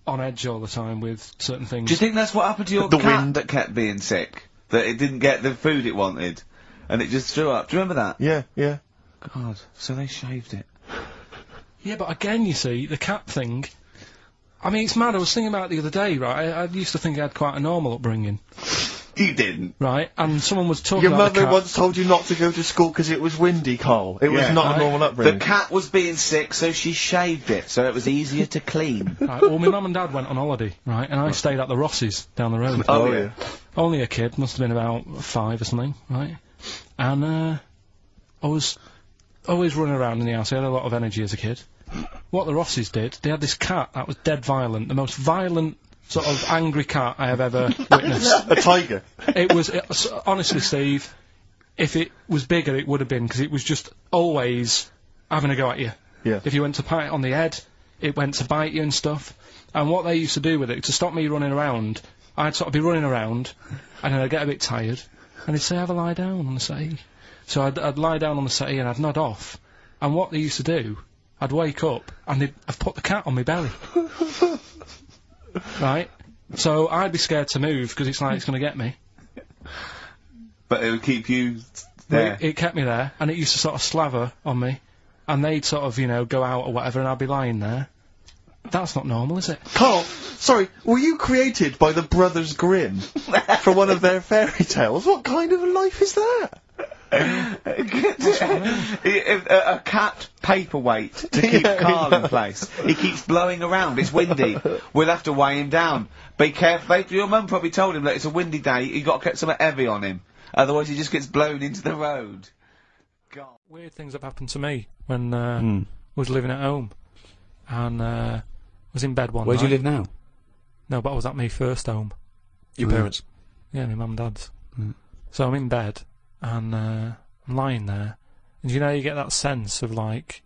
on edge all the time with certain things. Do you think that's what happened to your The cat wind. that kept being sick? That it didn't get the food it wanted, and it just threw up. Do you remember that? Yeah, yeah. God. So they shaved it. Yeah, but again, you see, the cat thing, I mean, it's mad. I was thinking about it the other day, right? I used to think I had quite a normal upbringing, You didn't. right? And someone was talking Your about the mother cat. once told you not to go to school because it was windy, Karl. It was Yeah. not Right. a normal The upbringing. cat was being sick, so she shaved it, so it was easier to clean. Right, well, my mum and dad went on holiday, right? And I stayed at the Rosses down the road. Oh, yeah. Only a kid, must have been about 5 or something, right? And, I was always running around in the house. I had a lot of energy as a kid. What the Rosses did, they had this cat that was dead violent, the most violent sort of angry cat I have ever witnessed. A tiger. It was, honestly, Steve, if it was bigger, it would have been, because it was just always having a go at you. Yeah. If you went to pat it on the head, it went to bite you and stuff. And what they used to do with it, to stop me running around, I'd sort of be running around, and then I'd get a bit tired, and they'd say, have a lie down on the settee. So I'd lie down on the settee and I'd nod off. And what they used to do, I'd wake up, and I'd put the cat on my belly. Right? So I'd be scared to move, because it's like it's going to get me. But it would keep you there. It kept me there, and it used to sort of slaver on me, and they'd sort of, you know, go out or whatever, and I'd be lying there. That's not normal, is it? Karl, sorry, were you created by the Brothers Grimm for one of their fairy tales? What kind of a life is that? A cat paperweight to keep Karl in place. He keeps blowing around. It's windy. We'll have to weigh him down. Be careful. Your mum probably told him that it's a windy day. You got to get something heavy on him. Otherwise, he just gets blown into the road. God. Weird things have happened to me when I was living at home, and was in bed one Where night. do you live now? No, but I was at my first home. Your parents. Yeah, my mum and dad's. So I'm in bed, and I'm lying there, and you know, you get that sense of like,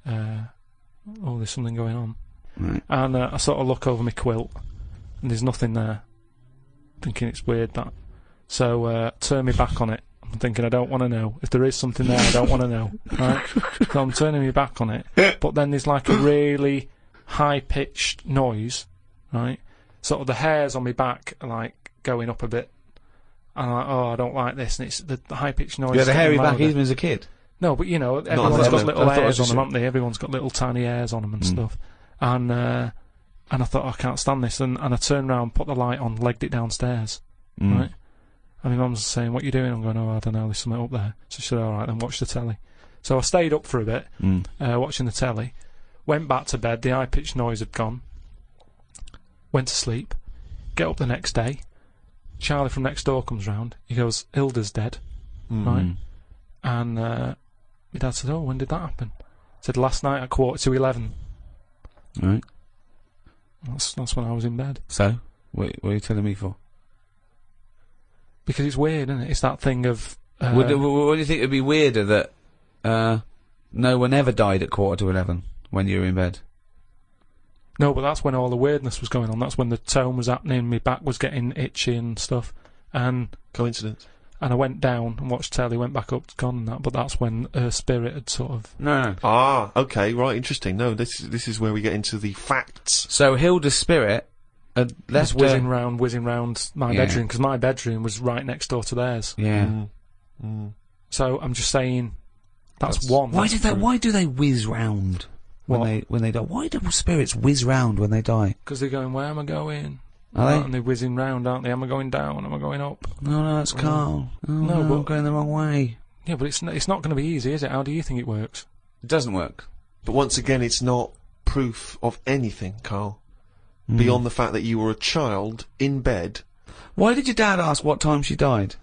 oh, there's something going on. Right. And I sort of look over my quilt, and there's nothing there. Thinking it's weird, that. So turn me back on it. I'm thinking, I don't want to know. If there is something there, I don't want to know. Right? So I'm turning me back on it, but then there's like a really high-pitched noise, right? Sort of the hairs on my back are like going up a bit. And I'm like, oh, I don't like this, and it's the high-pitched noise. You had a hairy back louder. even as a kid? No, but, you know, everyone's got little I thought it was hairs on just them, haven't they? Everyone's got little tiny hairs on them and stuff. And I thought, I can't stand this. And I turned around, put the light on, legged it downstairs. Right? And my mum's saying, what are you doing? I'm going, oh, I don't know, there's something up there. So she said, all right, then watch the telly. So I stayed up for a bit, watching the telly. Went back to bed, the high-pitched noise had gone. Went to sleep. Get up the next day. Charlie from next door comes round. He goes, Hilda's dead. Right? And my dad said, oh, when did that happen? Said, last night at 11:15. Right. That's when I was in bed. So? What are you telling me for? Because it's weird, isn't it? It's that thing of... what do you think would be weirder that no one ever died at 11:15 when you were in bed? No, but that's when all the weirdness was going on. That's when the tone was happening, my back was getting itchy and stuff. And Coincidence. And I went down and watched telly, went back up, gone and that, but that's when her spirit had sort of... No. Ah, okay, right, interesting. No, this is where we get into the facts. So Hilda's spirit had left whizzing round my bedroom, because my bedroom was right next door to theirs. Yeah. So I'm just saying, that's one. Why do they whiz round when they die? Why do spirits whiz round when they die? Because they're going, where am I going? Are they? And they're whizzing round, aren't they? Am I going down? Am I going up? No, that's Karl. Oh, no, but I'm going the wrong way. Yeah, but it's not going to be easy, is it? How do you think it works? It doesn't work. But once again, it's not proof of anything, Karl. Beyond the fact that you were a child in bed. Why did your dad ask what time she died?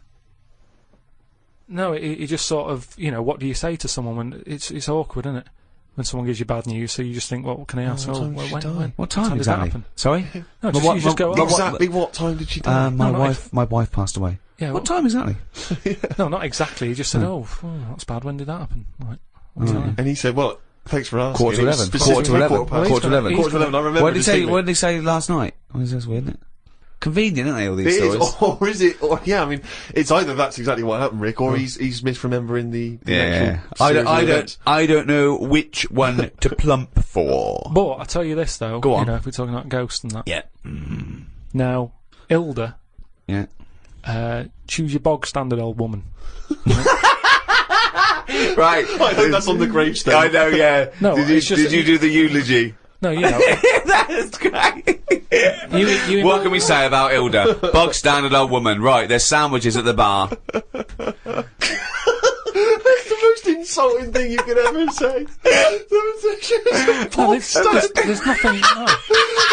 No, he just sort of, you know, what do you say to someone when it's awkward, isn't it? When someone gives you bad news, so you just think, well, what can I ask? What time did that happen? Sorry? No, you just go, exactly what time did she die? My wife passed away. Yeah, what time exactly? No, not exactly. He just said, oh, that's bad. When did that happen? Like, and he said, well, thanks for asking. 11:15. 11:15. 11:15. I remember. What did he say last night? Oh, that's weird, isn't it? Convenient, aren't they, all these stories? Or is it? Or, yeah, I mean, it's either that's exactly what happened, Rick, or he's misremembering the actual I don't know which one to plump for. But I tell you this though, go on. You know, if we're talking about ghosts and that. Yeah. Now, Hilda. Yeah. Choose your bog standard old woman. Right. I hope that's on the gravestone. I know. Yeah. No. Did you do the eulogy? No, you know. That's great. What can we say about Hilda? Bog standard old woman. Right, there's sandwiches at the bar. That's the most insulting thing you could ever say. There's nothing. No.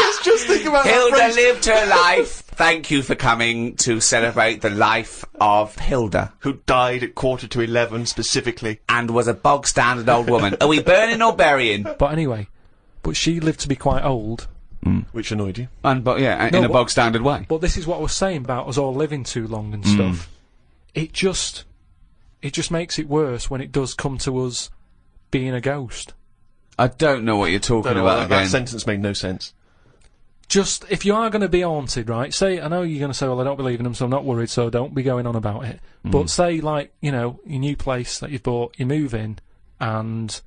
Let's just think about Hilda lived her life. Thank you for coming to celebrate the life of Hilda, who died at 11:15 specifically, and was a bog standard old woman. Are we burning or burying? But anyway, she lived to be quite old. Which annoyed you. In a bog standard way. But this is what I was saying about us all living too long and stuff. It just makes it worse when it does come to us being a ghost. I don't know what you're talking about again. That sentence made no sense. Just, if you are going to be haunted, right, say, I know you're going to say, well, I don't believe in them, so I'm not worried, so don't be going on about it. But say, like, you know, your new place that you've bought, you move in, and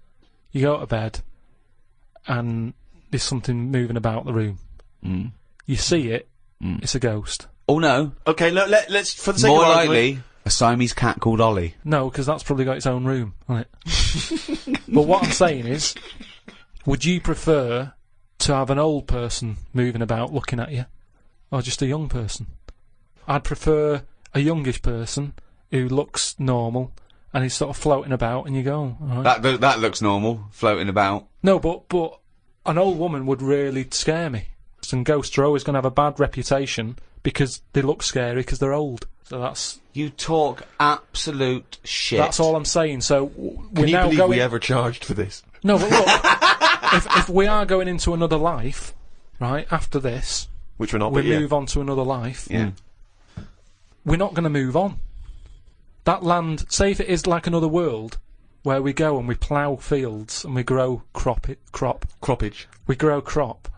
you go to bed, and there's something moving about the room. You see it, it's a ghost. Oh, no. Okay, let's, for the sake more of likely, argument, a Siamese cat called Ollie. No, because that's probably got its own room, hasn't it? But what I'm saying is, would you prefer to have an old person moving about looking at you, or just a young person? I'd prefer a youngish person who looks normal and is sort of floating about, and you go, all right. That looks normal, floating about. No, but an old woman would really scare me. And ghosts are always going to have a bad reputation because they look scary because they're old. So that's... You talk absolute shit. That's all I'm saying. So Can you believe we ever charged for this? No, but look, if we are going into another life, right, after this, which we're not, we move on to another life. Yeah. We're not going to move on. That land, say if it is like another world, where we go and we plough fields and we grow croppage. We grow crops,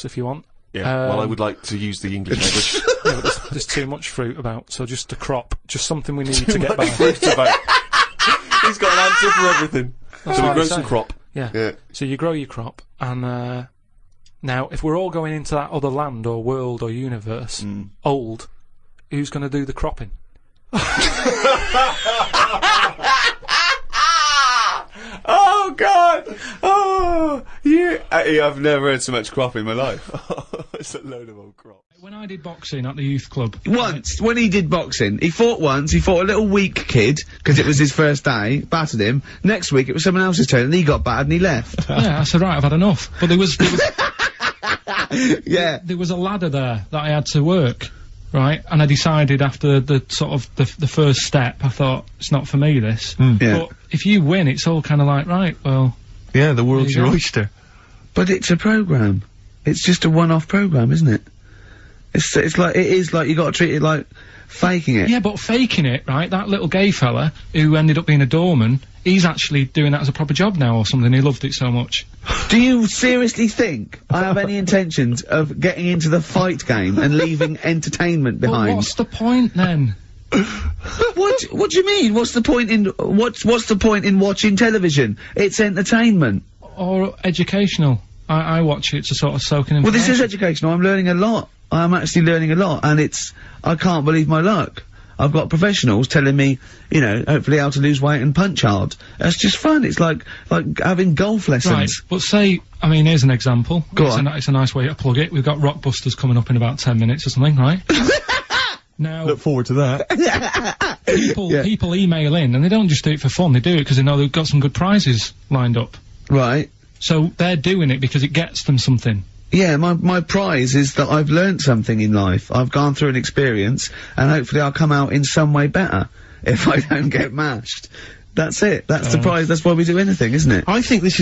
if you want. Yeah, well, I would like to use the English language. Yeah, but there's too much fruit about, so just a crop. Just something we need to get by. He's got an answer for everything. That's so we grow some crop. Yeah. So you grow your crop, and now, if we're all going into that other land or world or universe, old, who's going to do the cropping? Oh God! Oh, I've never heard so much crop in my life. It's a load of old crop. When I did boxing at the youth club, Once, when he did boxing, he fought once, he fought a little weak kid, because it was his first day, battered him. Next week, it was someone else's turn, and he got battered and he left. yeah, I said, right, I've had enough. But there was Yeah. there was a ladder there that I had to work, right? And I decided after the sort of the first step, I thought, it's not for me, this. Yeah. But if you win, it's all kind of like, right, well, Yeah, the world's There you your go. oyster. But it's a programme. It's just a one-off programme, isn't it? It's like, it is like, you gotta treat it like faking it. yeah, but faking it, right? That little gay fella who ended up being a doorman, he's actually doing that as a proper job now or something. He loved it so much. Do you seriously think I have any intentions of getting into the fight game and leaving entertainment But behind? what's the point then? What do you mean? What's the point in, what's the point in watching television? It's entertainment. Or educational? I watch it to sort of soak in Well, information. this is educational. I'm learning a lot. I'm actually learning a lot, and I can't believe my luck. I've got professionals telling me, you know, hopefully how to lose weight and punch hard. That's just fun. It's like having golf lessons. Right, but say, I mean, here's an example. Go It's on. It's a nice way to plug it. We've got Rockbusters coming up in about 10 minutes or something, right? Now, Look forward to that. people email in, and they don't just do it for fun. They do it because they know they've got some good prizes lined up. Right. So they're doing it because it gets them something. Yeah, my prize is that I've learnt something in life. I've gone through an experience, and hopefully I'll come out in some way better if I don't get mashed. That's it. That's the prize. That's why we do anything, isn't it? I think this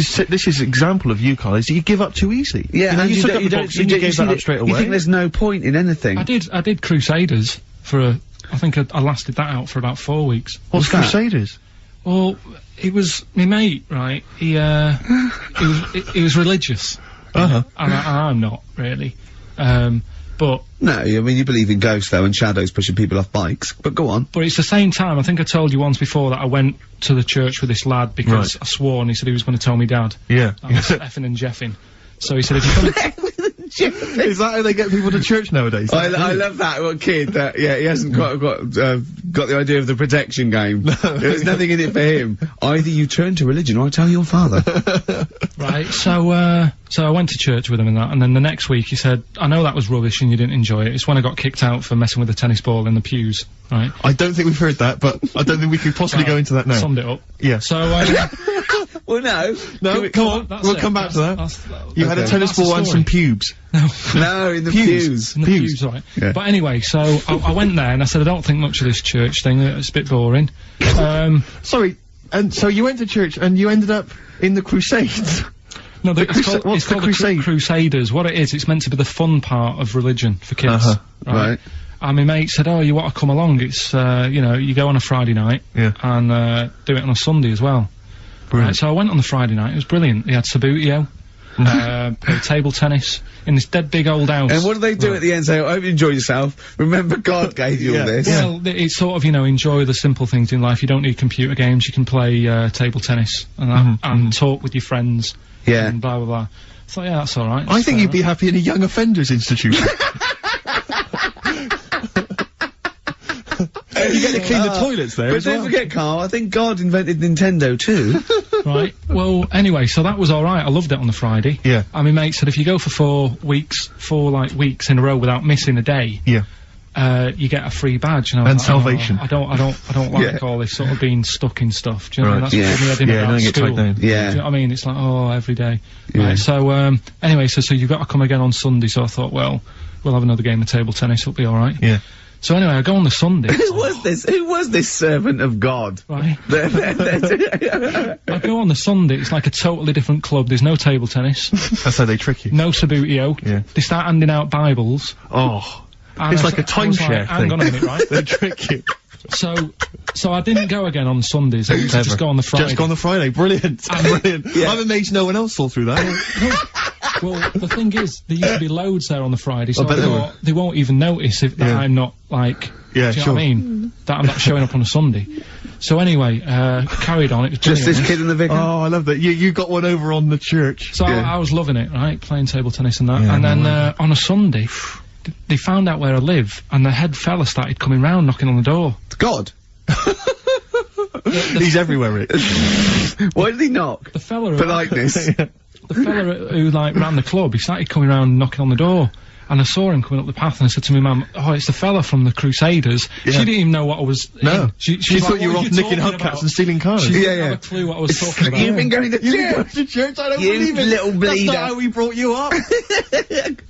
is example of you, Carl, is that you give up too easily. Yeah, you know, and you took don't- up the don't- boxing, you gave see that that- up straight You think away. there's no point in anything? I did Crusaders for I think I lasted that out for about 4 weeks. What's that? Crusaders? Well, it was my mate, right? He was religious. Uh-huh. And I'm not really. But No, I mean, you believe in ghosts, though, and shadows pushing people off bikes. But go on. it's the same time, I think I told you once before that I went to the church with this lad because Right. I swore and he said he was going to tell me dad. Yeah. I was effing and jeffing. So he said, if you come Is that how they get people to church nowadays? I love that little kid that, yeah, he hasn't got the idea of the protection game. There's nothing in it for him. Either you turn to religion or I tell your father. Right, so I went to church with him and that, and then the next week he said, I know that was rubbish and you didn't enjoy it. It's when I got kicked out for messing with a tennis ball in the pews, right? I don't think we've heard that, but I don't think we could possibly go into that now. Summed it up. Yeah. So, Well, no. No, come on, that's we'll it. come back to that. That's- You had a Okay. tennis That's the ball and story. some pubes. No, in the Pews. pews. in the Pews. pews, right? Yeah. But anyway, so I went there and I said, I don't think much of this church thing, it's a bit boring. Sorry, and so you went to church and you ended up in the Crusades. No, The it's called, what's it's the called crusade? Crusaders. What it is, it's meant to be the fun part of religion for kids. Uh-huh. Right. And my mate said, oh, you want to come along? It's, you know, you go on a Friday night Yeah. and do it on a Sunday as well. Brilliant. Right, so I went on the Friday night, it was brilliant. They had Sabutio, played table tennis in this dead big old house. And what do they do at the end? Say, I hope you enjoy yourself. Remember, God gave you all this. Well, it's sort of, you know, enjoy the simple things in life. You don't need computer games, you can play table tennis and that, and talk with your friends. Yeah. And blah, blah, blah. I thought, yeah, that's alright. I think you'd be happy in a young offenders institution. You get to clean the toilets there But as don't well. forget, Carl, I think God invented Nintendo too. Right. Well, anyway, so that was alright. I loved it on the Friday. Yeah. And my mate said if you go for 4 weeks in a row without missing a day, Yeah. you get a free badge. And, I was And like, salvation. Oh, I don't like Yeah. all this sort of being stuck in stuff. Do you know what I mean? Right. That's Yeah. what I didn't Yeah, about don't get school. tied down. Do Yeah. you know what I mean? It's like, oh, every day. Yeah. Right, so, anyway, so you've got to come again on Sunday, so I thought, well, we'll have another game of table tennis, it'll be alright. Yeah. So anyway, I go on the Sunday. Who was this? Who was this servant of God? Right. I go on the Sunday, it's like a totally different club, there's no table tennis, That's how they trick you. no Sabutio, Yeah. they start handing out Bibles. Oh. and It's I like a s- I was like, timeshare hang thing. on a minute, right? They trick you. So I didn't go again on Sundays, I used to just go on the Friday. Just go on the Friday. Brilliant. Brilliant. Yeah. I'm amazed no one else saw through that. Well, the thing is, there used to be loads there on the Friday, so I bet I there thought they won't even notice if that Yeah. I'm not, like, Yeah, do you know sure. what I mean? That I'm not showing up on a Sunday. So anyway, carried on, it was Just brilliant. this kid in the vicar? Oh, I love that. You got one over on the church. So Yeah. I was loving it, right? Playing table tennis and that. Yeah, and then, no on a Sunday, they found out where I live, and the head fella started coming round, knocking on the door. God. He's everywhere, Rick. Why did he knock? The fella Politeness. the fella who like ran the club, he started coming round, knocking on the door. And I saw him coming up the path, and I said to my mum, "Oh, it's the fella from the Crusaders." Yeah. She didn't even know what I was. No. She thought like, you were "What off are nicking talking hubcaps about?" and stealing cars. She didn't Yeah, have a clue what I was talking about. You've been going to You go church. to church, I don't You believe it. little bleeder. That's not how we brought you up.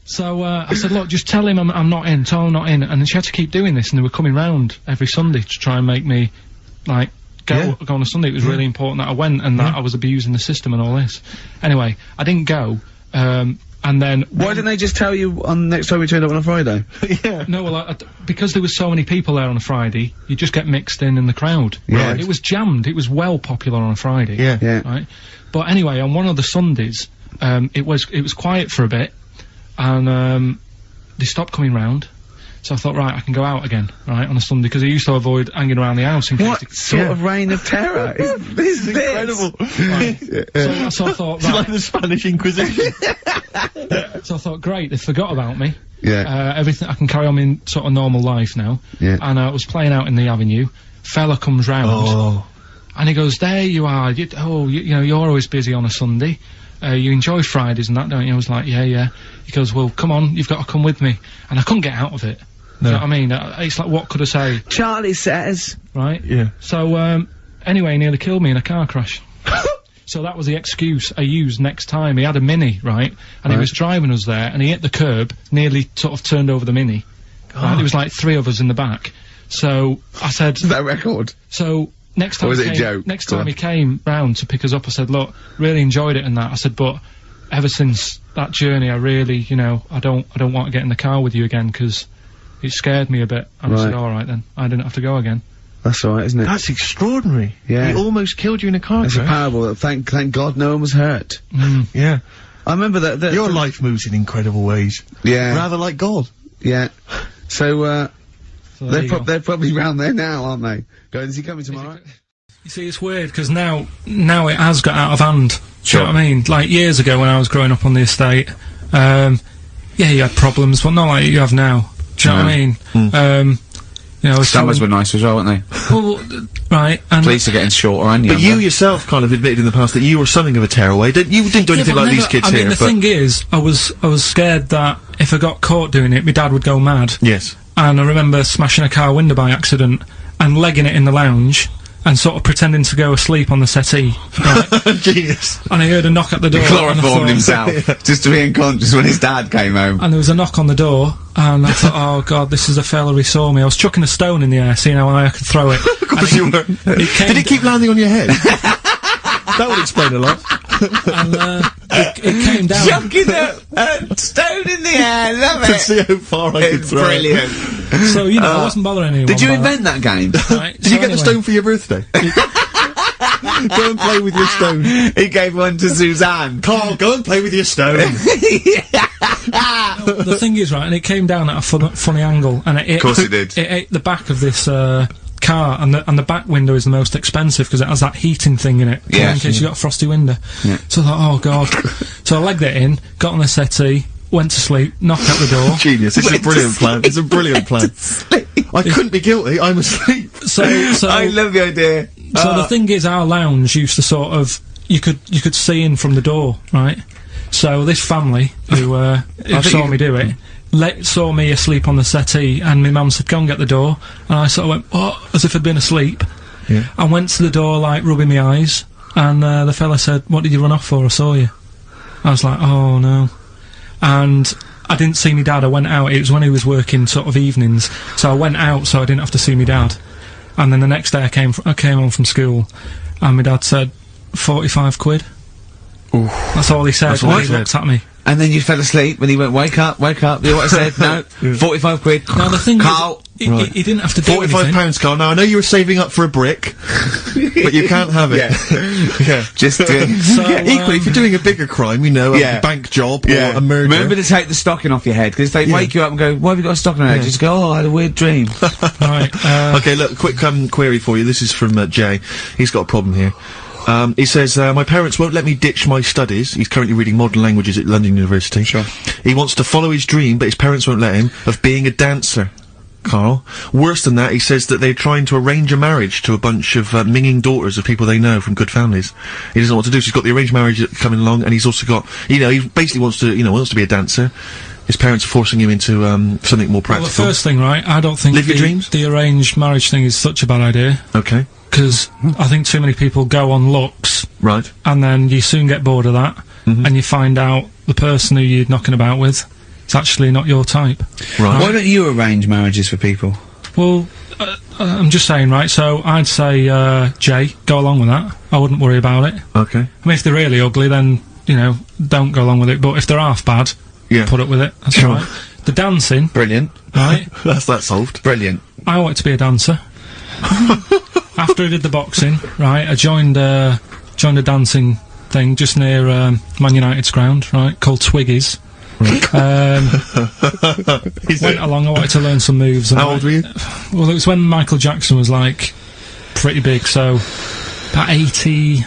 So I said, "Look, just tell him I'm not in. Tell him I'm not in." And then she had to keep doing this, and they were coming round every Sunday to try and make me, like, go on a Sunday. It was really important that I went, and that I was abusing the system and all this. Anyway, I didn't go. And then Why didn't they just tell you on next time we turned up on a Friday? Yeah. no, well, because there was so many people there on a Friday, you just get mixed in the crowd. Yeah. It was jammed. It was well popular on a Friday. Yeah. Yeah. Right. But anyway, on one of the Sundays, it was quiet for a bit, and they stopped coming round. So I thought, right, I can go out again, right, on a Sunday, because I used to avoid hanging around the house in case. What sort of reign of terror is this? Incredible. So I thought, It's like the Spanish Inquisition. So I thought, great, they forgot about me. Yeah. Everything, I can carry on in sort of normal life now. Yeah. And I was playing out in the avenue. Fella comes round, Oh. and he goes, "There you are. You know, you're always busy on a Sunday. You enjoy Fridays and that, don't you?" I was like, yeah. He goes, "Well, come on, you've got to come with me." And I couldn't get out of it. Do you know what I mean? It's like, what could I say, Charlie says. right? Yeah. So, anyway, he nearly killed me in a car crash. So that was the excuse I used next time. He had a Mini, right? And he was driving us there, and he hit the curb, nearly sort of turned over the Mini. Right? There was like 3 of us in the back. So I said, Is that a record? so next time Or was it a joke? Next Go time on. he came round to pick us up, I said, "Look, really enjoyed it and that." I said, "But ever since that journey, I really, you know, I don't want to get in the car with you again, because it scared me a bit." And I said, Right. "All right then, I didn't have to go again." That's alright, isn't it? That's extraordinary. Yeah. He almost killed you in a car It's a crash. parable. Thank God no one was hurt. Yeah. I remember that. Your life moves in incredible ways. Yeah. Rather like God. Yeah. So, So there you go. they're probably round there now, aren't they? Going, is he coming tomorrow? You see, it's weird, because now it has got out of hand. Do Sure. you know what I mean? Like, years ago when I was growing up on the estate, yeah, you had problems, but not like you have now. Do you know what I mean? You know, Summers were nice as well, weren't they? well, right, and Police are getting shorter and But younger. you yourself kind of admitted in the past that you were something of a tearaway. You didn't do anything but like these never- kids I mean, here, the but... thing is, I was scared that if I got caught doing it, my dad would go mad. Yes. And I remember smashing a car window by accident and legging it in the lounge and sort of pretending to go asleep on the settee. Right? Genius. And I heard a knock at the door. and I Chloroformed thought- himself, just to be unconscious when his dad came home. And there was a knock on the door, and I thought, oh god, this is a fella who saw me. I was chucking a stone in the air, seeing how high I could throw it. Of course you were. Did it keep landing on your head? That would explain a lot. And it came down. Chucking a stone in the air, love To it! see how far I could It's throw it. brilliant. So, you know, I wasn't bothering anyone. Did you by that. invent that game? Right, Did you get the stone for your birthday? Go and play with your stone. He gave one to Suzanne. Carl, go and play with your stone. The thing is, right, and it came down at a funny angle, and Of course it did. It ate the back of this car, and the back window is the most expensive because it has that heating thing in it. Yeah. In case you got a frosty window. Yeah. So I thought, oh god. So I legged it in, got on the settee, went to sleep, knocked out the door. Genius. It's a brilliant plan. It's a brilliant plan. I couldn't be guilty. I'm asleep. So I love the idea. So the thing is, our lounge used to sort of you could see in from the door, right? So this family who saw me do it saw me asleep on the settee, and my mum said, "Go and get the door," and I sort of went, "What?" as if I'd been asleep. Yeah. I went to the door, like rubbing my eyes, and the fella said, "What did you run off for? I saw you." I was like, "Oh no," and I didn't see my dad. I went out. It was when he was working sort of evenings, so I went out so I didn't have to see my dad. And then the next day I came home from school, and my dad said, 45 quid. Ooh. That's all he said. That's all when he he said. looked at me. And then you fell asleep when he went, wake up, you know what I said? No, 45 quid. Now the thing Carl. is, he didn't have to do £45, anything. Carl. Now, I know you were saving up for a brick, but you can't have it. Yeah. Just Equally, if you're doing a bigger crime, you know, Yeah. a bank job or a murder. Remember to take the stocking off your head, because if they wake you up and go, why have you got a stocking on your head? Just go, oh, I had a weird dream. Right. Okay, look, quick query for you. This is from Jay. He's got a problem here. He says, my parents won't let me ditch my studies. He's currently reading modern languages at London University. Sure. He wants to follow his dream, but his parents won't let him, of being a dancer. Carl. Worse than that, he says that they're trying to arrange a marriage to a bunch of minging daughters of people they know from good families. He doesn't know what to do, so he's got the arranged marriage coming along, and he's also got, you know, he basically wants to be a dancer. His parents are forcing him into something more practical. Well, the first thing, right, I don't think Live your dreams? the arranged marriage thing is such a bad idea. Okay. Because I think too many people go on looks, Right. and then you soon get bored of that, and you find out the person who you're knocking about with is actually not your type. Right. Why don't you arrange marriages for people? Well, I'm just saying, right, so I'd say, Jay, go along with that. I wouldn't worry about it. Okay. I mean, if they're really ugly, then, you know, don't go along with it, but if they're half bad, Yeah. put up with it, that's all right. The dancing, Brilliant. right, That's that solved. Brilliant. I wanted to be a dancer. After I did the boxing, right, I joined a dancing thing just near Man United's ground, right, called Twiggies. Went along, I wanted to learn some moves. And How old were you? Well, it was when Michael Jackson was, like, pretty big, so about 83,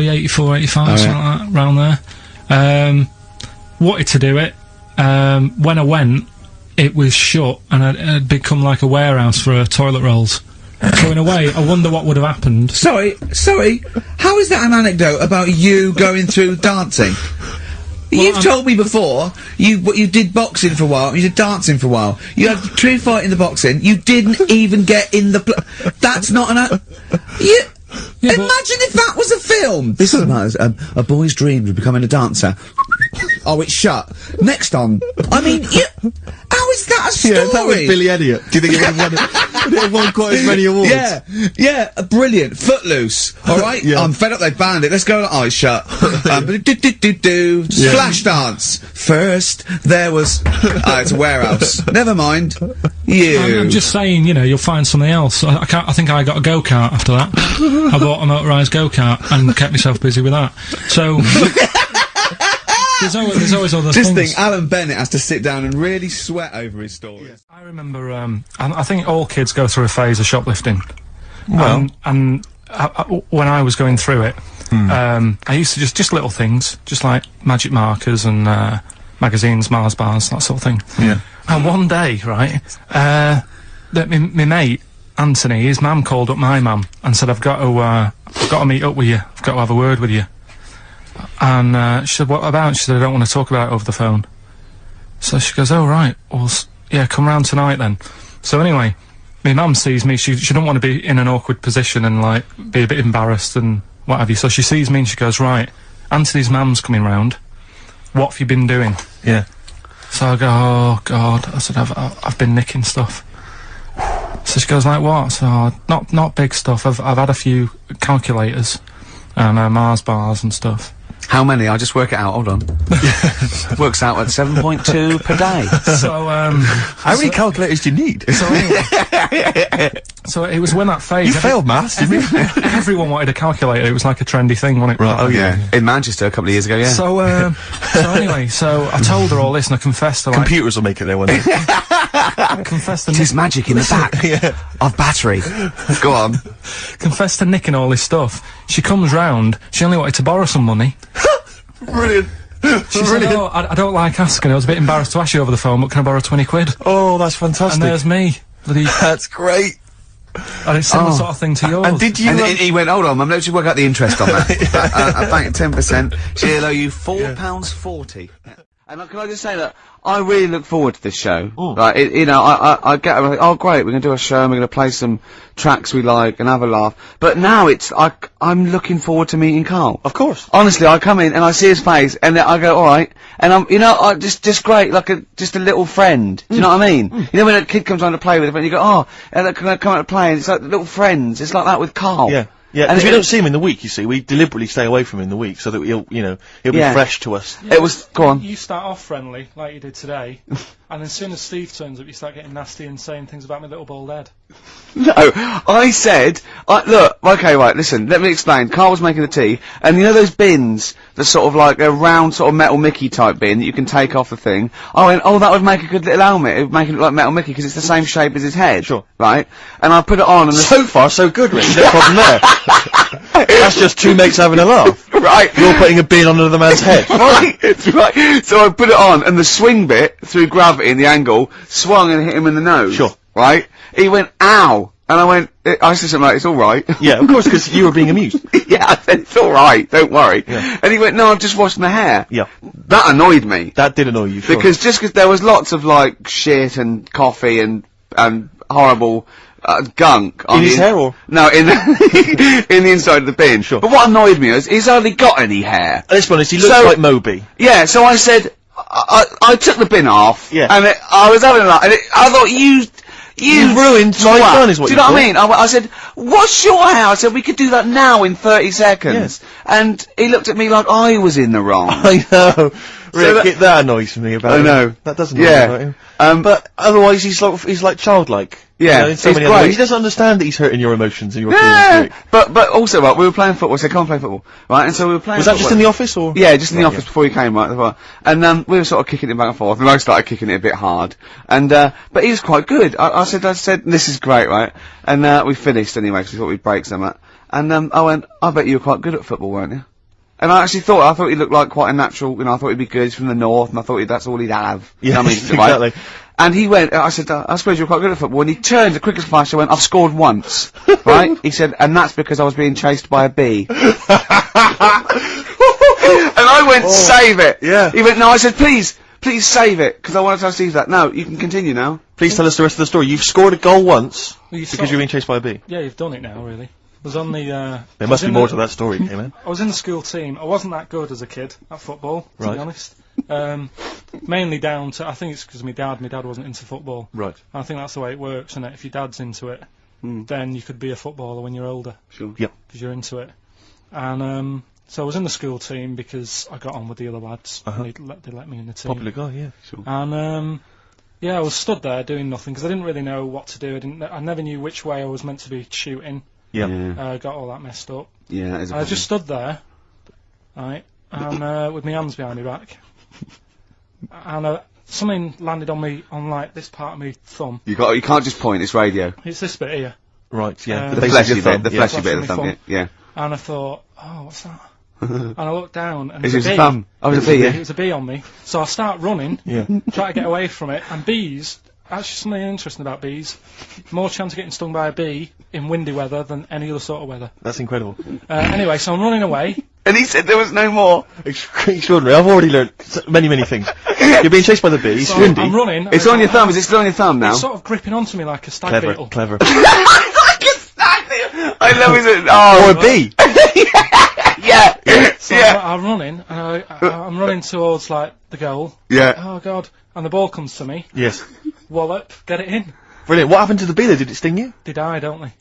84, 85, something like that, around there. Wanted to do it. When I went, it was shut, and it had become like a warehouse for toilet rolls. So in a way, I wonder what would have happened. Sorry, how is that an anecdote about you going through dancing? You've told me before, you did boxing for a while, you did dancing for a while, you had a true fight in the boxing, you didn't even get in the that's not an Yeah, imagine if that was a film! This is about a boy's dreams of becoming a dancer. Oh, it's shut. Next on. I mean, how is that a story? Yeah, that was Billy Elliot. Do you think it would have won quite as many awards? Yeah, brilliant. Footloose. Alright? Yeah. I'm fed up they banned it. Let's go, eyes shut. Flash dance. First, there was, it's a warehouse. Never mind. I'm just saying, you know, you'll find something else. I think I got a go-kart after that. I bought a motorised go-kart and kept myself busy with that. So, there's always other Just things. think, Alan Bennett has to sit down and really sweat over his stories. I remember, I think all kids go through a phase of shoplifting. Well. And when I was going through it, I used to just little things, just like magic markers and, magazines, Mars bars, that sort of thing. Yeah. And one day, right, my mate, Anthony, his mum called up my mum and said, I've got to meet up with you. I've got to have a word with you. And, she said, what about? She said, I don't want to talk about it over the phone. So she goes, oh, right, well, yeah, come round tonight then. So anyway, my mum sees me, she don't want to be in an awkward position and, like, be a bit embarrassed and what have you. So she sees me and she goes, right, Anthony's mum's coming round. What have you been doing? Yeah. So I go, oh, God. I said, I've been nicking stuff. So she goes, like, what? So, not big stuff. I've had a few calculators and, Mars bars and stuff. How many? I'll just work it out. Hold on. Works out at 7.2 per day. So, How many calculators do you need? So anyway, so it was when that phase. You failed maths, didn't you? Everyone wanted a calculator. It was like a trendy thing, wasn't it? Right, oh yeah. In Manchester a couple of years ago, yeah. So anyway, so I told her all this and I confessed to, like, Computers will make it there one day. I confessed to Tis magic in the back of battery. Go on. confessed to nicking all this stuff. She comes round, she only wanted to borrow some money. Brilliant. She said, oh, I don't like asking, I was a bit embarrassed to ask you over the phone, but can I borrow 20 quid? Oh, that's And fantastic. there's me. Bloody, That's great. and it's similar sort of thing to yours. And did you? And he went, hold on, Mum, let's just work out the interest on that. I bank 10%. She'll owe you £4.40. And can I just say that I really look forward to this show. Right, I get, oh great, we're gonna do a show and we're gonna play some tracks we like and have a laugh. But now I'm looking forward to meeting Karl. Of course. Honestly, I come in and I see his face and then I go, alright, and I'm, just great, like just a little friend. Do you know what I mean? You know when a kid comes on to play with a friend, you go, oh, and can I come out to play? And it's like little friends. It's like that with Karl. Yeah. Yeah, And because we it- don't see him in the week, you see. We deliberately stay away from him in the week so that he'll be Yeah. fresh to us. It was, go on. You start off friendly, like you did today, and as soon as Steve turns up, you start getting nasty and saying things about my little bald head. No, I said, look, okay, right, listen, let me explain. Karl was making the tea, and you know those bins, the sort of like a round sort of Metal Mickey type bin that you can take off the thing? I went, oh, that would make a good little helmet. It would make it look like Metal Mickey because it's the same shape as his head. Sure. Right? And I put it on and So far, so good, Rick. No problem there. That's just two mates having a laugh. Right. You're putting a bin on another man's head. Right, it's right. So I put it on, and the swing bit, through gravity and the angle, swung and hit him in the nose. Sure. Right? He went, ow! And I went, I said something like, it's alright. Yeah, of course, because you were being amused. Yeah, I said, it's alright, don't worry. Yeah. And he went, no, I'm just washing the hair. Yeah. That annoyed me. That did annoy you, sure. Because there was lots of, like, shit and coffee and horrible, gunk. In his hair, or? No, in the, in the inside of the bin. Sure. But what annoyed me is, he's hardly got any hair. Let's be honest, he looks like Moby. Yeah, so I said, I took the bin off. Yeah. And I was having a laugh, and I thought, you ruined my twat. fun, is what Do you you know what thought. I mean? I said, what's your hair? I said, we could do that now in 30 seconds. Yes. And he looked at me like I was in the wrong. I know. Rick, that annoys me about him. I know. That doesn't annoy me Yeah. about him. But otherwise, he's like childlike. Yeah, You know, in so he's many other great. ways. He doesn't understand that he's hurting your emotions and your Yeah, feelings. Rick. but also, right, we were playing football, so come and play football, right, and so we were playing Was that just football. in the office, or? Yeah, just in the Right, office yeah. before you came, right, as well. And, we were sort of kicking it back and forth, and I started kicking it a bit hard. And, but he was quite good. I said, this is great, right? And, we finished anyway, because we thought we'd break some. And, I went, I bet you were quite good at football, weren't you? And I actually thought he looked like quite a natural, I thought he'd be good, he's from the north, and I thought that's all he'd have. Yeah, I mean, exactly. Right? And he went, I said, I suppose you're quite good at football. And he turned, the quickest flash, I went, I've scored once. Right? He said, and that's because I was being chased by a bee. And I went, save it. Yeah. He went, no, I said, please save it, because I want to tell Steve that. No, you can continue now. Please tell us the rest of the story. You've scored a goal once Well, because you're being chased by a bee. Yeah, you've done it now, really. I was on the, There must be more to that story, Cayman. I was in the school team. I wasn't that good as a kid at football, to Right. be honest. Mainly down to, I think it's because my dad wasn't into football. Right. I think that's the way it works, isn't it? If your dad's into it, then you could be a footballer when you're older. Sure. Yep. Because you're into it. And, so I was in the school team because I got on with the other lads. Uh-huh. And they let me in the team. Popular guy, yeah. Sure. And, yeah, I was stood there doing nothing because I didn't really know what to do. I never knew which way I was meant to be shooting. Yeah. Yeah. Got all that messed up. Yeah, that is a I problem. just stood there, right, and with my hands behind my back, and something landed on me, on like this part of my thumb. You can't just point, it's radio. It's this bit here, Right, yeah. The base of fleshy your bit, thumb, the yeah. fleshy bit of the Fleshy thumb, thumb. yeah. and I thought, oh, what's that? And I looked down, and Is there's it a a bee. thumb? Oh, it's a bee, It yeah. was a bee on me, so I start running, Yeah. try to get away from it, and bees. Actually, something interesting about bees: more chance of getting stung by a bee in windy weather than any other sort of weather. That's incredible. Anyway, so I'm running away. And he said there was no more. Extraordinary. I've already learned many things. You're being chased by the bee. It's So windy. I'm running. and It's I on your thought, thumb, is it still on your thumb now? It's sort of gripping onto me like a stag Clever, beetle. clever. I love his, oh. Or a bee. Yeah. So Yeah. I'm running, and I'm running towards like the goal. Yeah. Oh god! And the ball comes to me. Yes. Wallop, get it in. Brilliant. What happened to the bee though? Did it sting you? They die, don't they?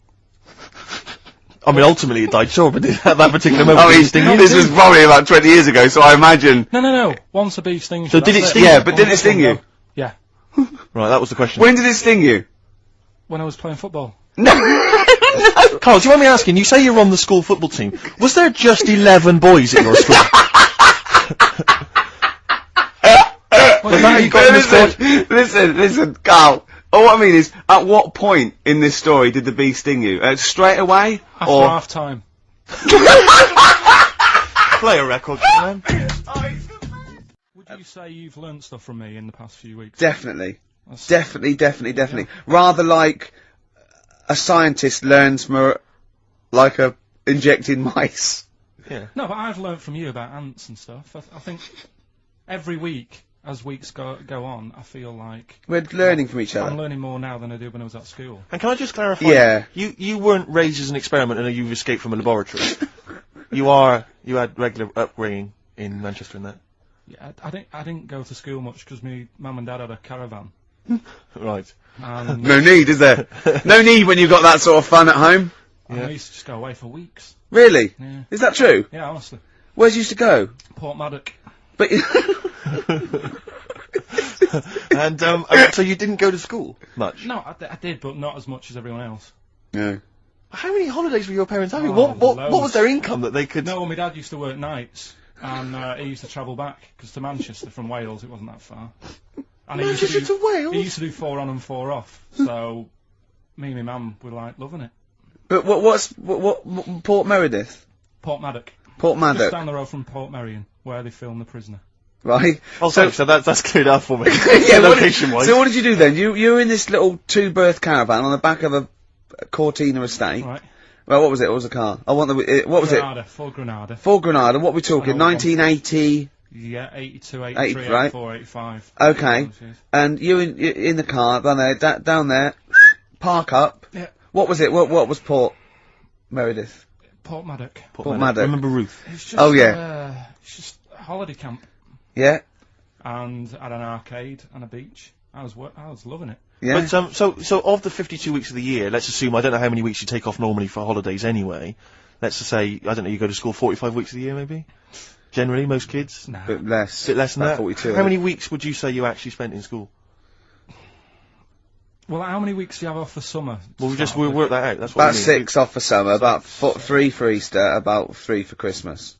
I mean, ultimately it died, sure, but at that particular moment, I did mean, it sting you? this was probably about 20 years ago, so I imagine. No. Once a bee stings So you, did that's it sting Yeah, you? but did it sting you? Yeah. Right, that was the question. When did it sting you? When I was playing football. Carl, do you mind me asking, you say you're on the school football team. Was there just 11 boys at your school? Was that how you got in the squad? Listen, Carl. Oh, what I mean is, at what point in this story did the bee sting you? Straight away? After or half time. Play a record, man. Would you say you've learnt stuff from me in the past few weeks? Definitely. That's- Definitely. Rather like a scientist learns from injecting mice. Yeah. No, but I've learnt from you about ants and stuff. I think every week, as weeks go on, I feel like We're learning from each I'm other. learning more now than I did when I was at school. And can I just clarify? Yeah. You weren't raised as an experiment and you've escaped from a laboratory. You had regular upbringing in Manchester and that. Yeah, I didn't go to school much because my mum and dad had a caravan. Right. And No need, is there? No need when you've got that sort of fun at home. and I used to just go away for weeks. Really? Yeah. Is that true? Yeah, honestly. Where'd you used to go? Port Maddock. But And so you didn't go to school much. No, I did, but not as much as everyone else. no. How many holidays were your parents having? Oh, What loads. was their income that they could? No, my dad used to work nights, and he used to travel back, because to Manchester from Wales it wasn't that far. And Manchester to Wales? He used to do 4 on and 4 off, so me and my mum were like loving it. But what Port Meredith? Portmaddock. Just Portmaddock. down the road from Portmeirion, where they filmed The Prisoner. Right. Oh, so that's cleared up for me. Yeah, Location-wise. So what did you do then? You were in this little 2-berth caravan on the back of a Cortina estate. Right. Well, what was it? What was the car? I want the. What was Granada, Ford Granada. Ford Granada. What are we talking? An old one. 1980. Yeah, 82, 83, 80, right. 84, 85. Okay. Those years. And you in the car down there, park up. Yeah. What was it? What was Port Meredith? Portmaddock. Portmaddock. Remember Ruth? It's just, Oh, yeah. it's just a holiday camp. Yeah. And had an arcade and a beach. I was loving it. Yeah. But so of the 52 weeks of the year, let's assume I don't know how many weeks you take off normally for holidays anyway. Let's just say I don't know, you go to school 45 weeks of the year maybe. Generally, most kids. Nah. Bit less. Bit less than About that. 42. How many weeks would you say you actually spent in school? Well, how many weeks do you have off for summer? Well, we'll work that out. That's what About I mean. 6 off for summer. About 3 for Easter. About 3 for Christmas.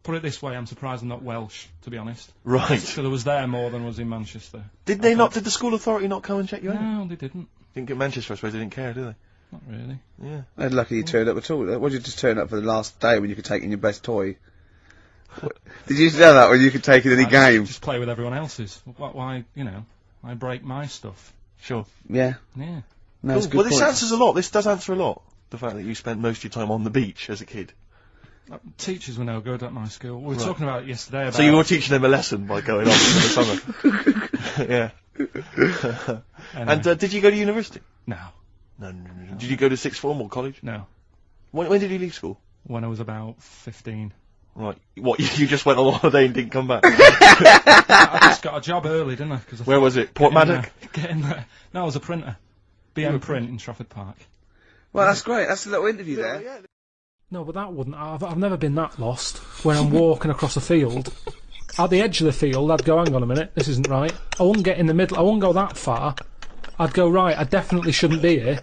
Put it this way, I'm surprised I'm not Welsh, to be honest. Right. So there was there more than was in Manchester. Did the school authority not come and check you out? No, they didn't. Didn't get Manchester, I suppose they didn't care, did Not really. they? Yeah. They're lucky you turned up at all. Why did you just turn up for the last day when you could take in your best toy? Did you know that when you could take in any game? Just play with everyone else's. Why, I break my stuff. Sure. Yeah. Yeah. No, it's a good Well, this point. answers a lot. This does answer a lot. The fact that you spent most of your time on the beach as a kid. Teachers were no good at my school. We were talking about it yesterday. About So you were teaching them a lesson by going off in the summer. Yeah. And did you go to university? No. No. Did you go to sixth form or college? No. When did you leave school? When I was about 15. Right. What, you just went on holiday and didn't come back? I just got a job early, didn't I? Where was it? Portmaddock? Get in there. No, I was a printer. BM Print in Trafford Park. Well, that's great. That's a little interview there. No, but that wouldn't. I've never been that lost. When I'm walking across a field, at the edge of the field, I'd go, hang on a minute, this isn't right. I wouldn't get in the middle. I wouldn't go that far. I'd go, right, I definitely shouldn't be here.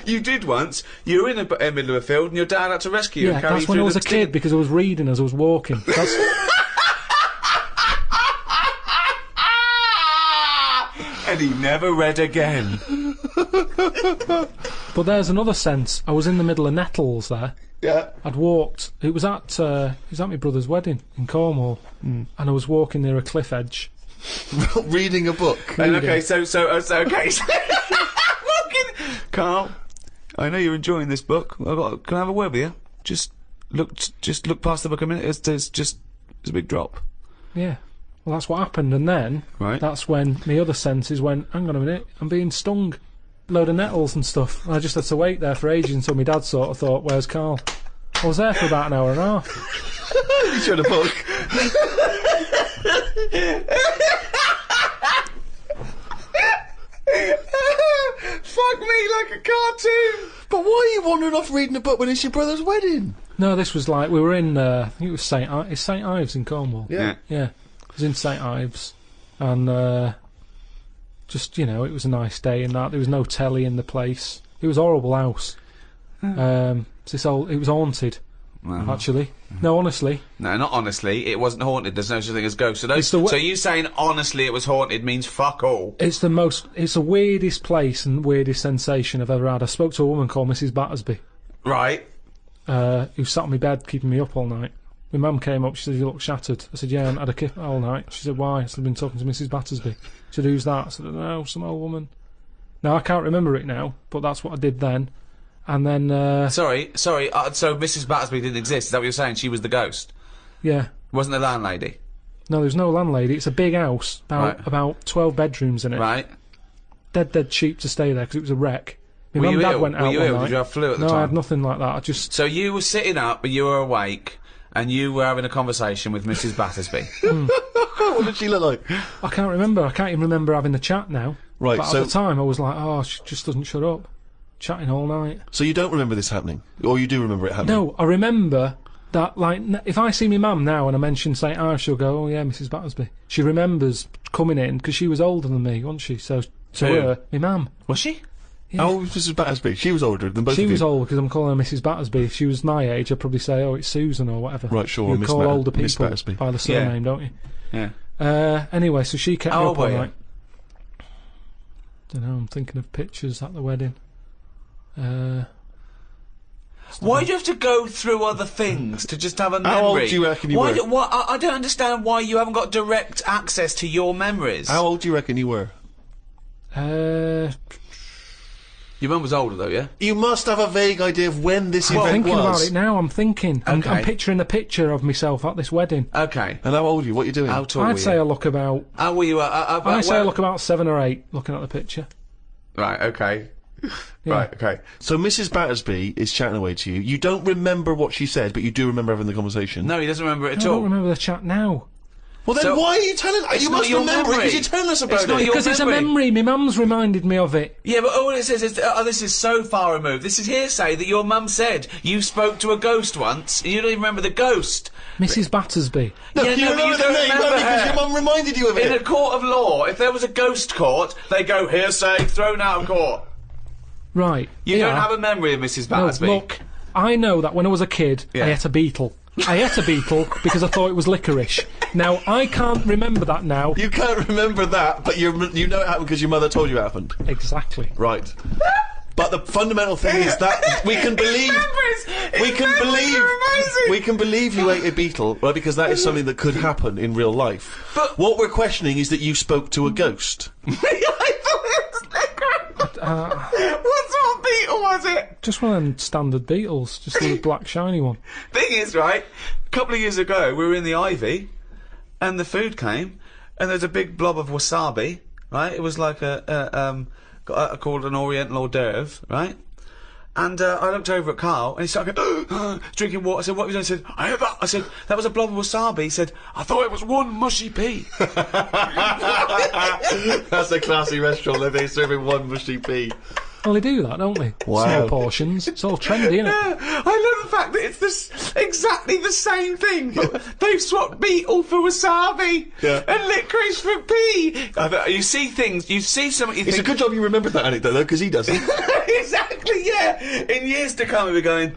You did once. You were in the middle of a field and your dad had to rescue you Yeah, and carry you that's when I through was the a kid because I was reading as I was walking. That's, And he never read again. but there's another sense. I was in the middle of nettles there. Yeah. I'd walked. It was at my brother's wedding in Cornwall, and I was walking near a cliff edge. Reading a book. And okay, so okay. Walking. Carl, I know you're enjoying this book. Can I have a word with you? Just look past the book a minute. There's a big drop. Yeah. Well, that's what happened, and then Right. that's when my other senses went, hang on a minute, I'm being stung. Load of nettles and stuff. And I just had to wait there for ages until my dad sort of thought, where's Karl? I was there for about an hour and a half. You showed a book. Fuck me like a cartoon. But why are you wandering off reading a book when it's your brother's wedding? No, this was like, we were in, I think it was St Ives in Cornwall. Yeah. Yeah. It was in St Ives. And, just, it was a nice day and that. There was no telly in the place. It was a horrible house. It was haunted, actually. No, honestly. No, not honestly. It wasn't haunted. There's no such thing as ghosts. So, It's the so you saying honestly it was haunted means fuck all. It's the weirdest place and weirdest sensation I've ever had. I spoke to a woman called Mrs. Battersby, Right. who sat on my bed keeping me up all night. My mum came up, she said, you look shattered. I said, yeah, I haven't had a kip all night. She said, why? I said, I've been talking to Mrs. Battersby. She said, who's that? I said, no, some old woman. Now, I can't remember it now, but that's what I did then. And then, Sorry. So Mrs. Battersby didn't exist. Is that what you're saying? She was the ghost. yeah. Wasn't the landlady. No, there's no landlady. It's a big house, Right. about 12 bedrooms in it. Right. Dead cheap to stay there because it was a wreck. My Were mum you and dad ill? went out Were you one ill? night. Did you have flu at the No, time? I had nothing like that. I just... So you were sitting up, but you were awake, and you were having a conversation with Mrs. Battersby. What did she look like? I can't remember. I can't even remember having the chat now. Right, But so- at the time, I was like, oh, she just doesn't shut up. Chatting all night. So you don't remember this happening? Or you do remember it happening? No, I remember that, like, if I see my mum now and I mention St. Ives, she'll go, oh, yeah, Mrs. Battersby. She remembers coming in, because she was older than me, wasn't she? So, to Who? her, my mum. Was she? Yeah. How old was Mrs. Battersby? She was older than both She of you. was old because I'm calling her Mrs. Battersby. If she was my age, I'd probably say, oh, it's Susan or whatever. Right, sure, You Miss call older Miss people Battersby. by the surname, don't you? Yeah. Anyway, so she kept How me old up all were you? night. Don't know, I'm thinking of pictures at the wedding. Why do you have to go through other things to just have a memory? How old do you reckon you were? I don't understand why you haven't got direct access to your memories. How old do you reckon you were? Your mum was older though, yeah? You must have a vague idea of when this I'm event thinking was. about it now. I'm thinking. I'm Okay. picturing the picture of myself at this wedding. Okay. And how old are you? What are you doing? How tall were I'd say you? I look about. How were you? I'd say I look about 7 or 8. Looking at the picture. Right, okay. Yeah. Right, okay. So Mrs. Battersby is chatting away to you. You don't remember what she said, but you do remember having the conversation. No, he doesn't remember it I at don't all. remember the chat now. Well, then So- why are you telling us? You not must your remember it memory. because you're telling us about It's not it. your Because it's a memory. memory. My mum's reminded me of it. Yeah, but all it says is, oh, this is so far removed. This is hearsay that your mum said you spoke to a ghost once, and you don't even remember the ghost. Mrs. Battersby. No, Yeah, you no, but remember you the don't name remember only because her. your mum reminded you of In a it. court of law, if there was a ghost court, they go hearsay, thrown out of court. Right. You yeah. don't have a memory of Mrs. No, Battersby. look, I know that when I was a kid, Yeah. I ate a beetle. I ate a beetle because I thought it was licorice. Now, I can't remember that now. You can't remember that, but you know it happened because your mother told you it happened. Exactly. Right. But the fundamental thing is that we can believe we can believe you ate a beetle, right? Because that is something that could happen in real life. But- what we're questioning is that you spoke to a ghost. I thought it was licorice. What sort of beetle was it? Just one of them standard beetles. Just a black shiny one. Thing is, right, a couple of years ago, we were in the Ivy, and the food came, and there's a big blob of wasabi, right? It was like called an Oriental hors d'oeuvre, right? And I looked over at Karl, and he started going, drinking water. I said, what have you done? He said, I had that. I said, that was a blob of wasabi. He said, I thought it was one mushy pea. That's a classy restaurant. They're serving one mushy pea. Well, they do that, don't they? Wow. Small portions. It's all trendy, isn't it? I love the fact that it's exactly the same thing, but they've swapped beetle for wasabi Yeah. and licorice for pea. You see things, you see something, you It's a think... good job you remembered that anecdote, though, because he doesn't. Exactly, yeah. In years to come, we'll be going,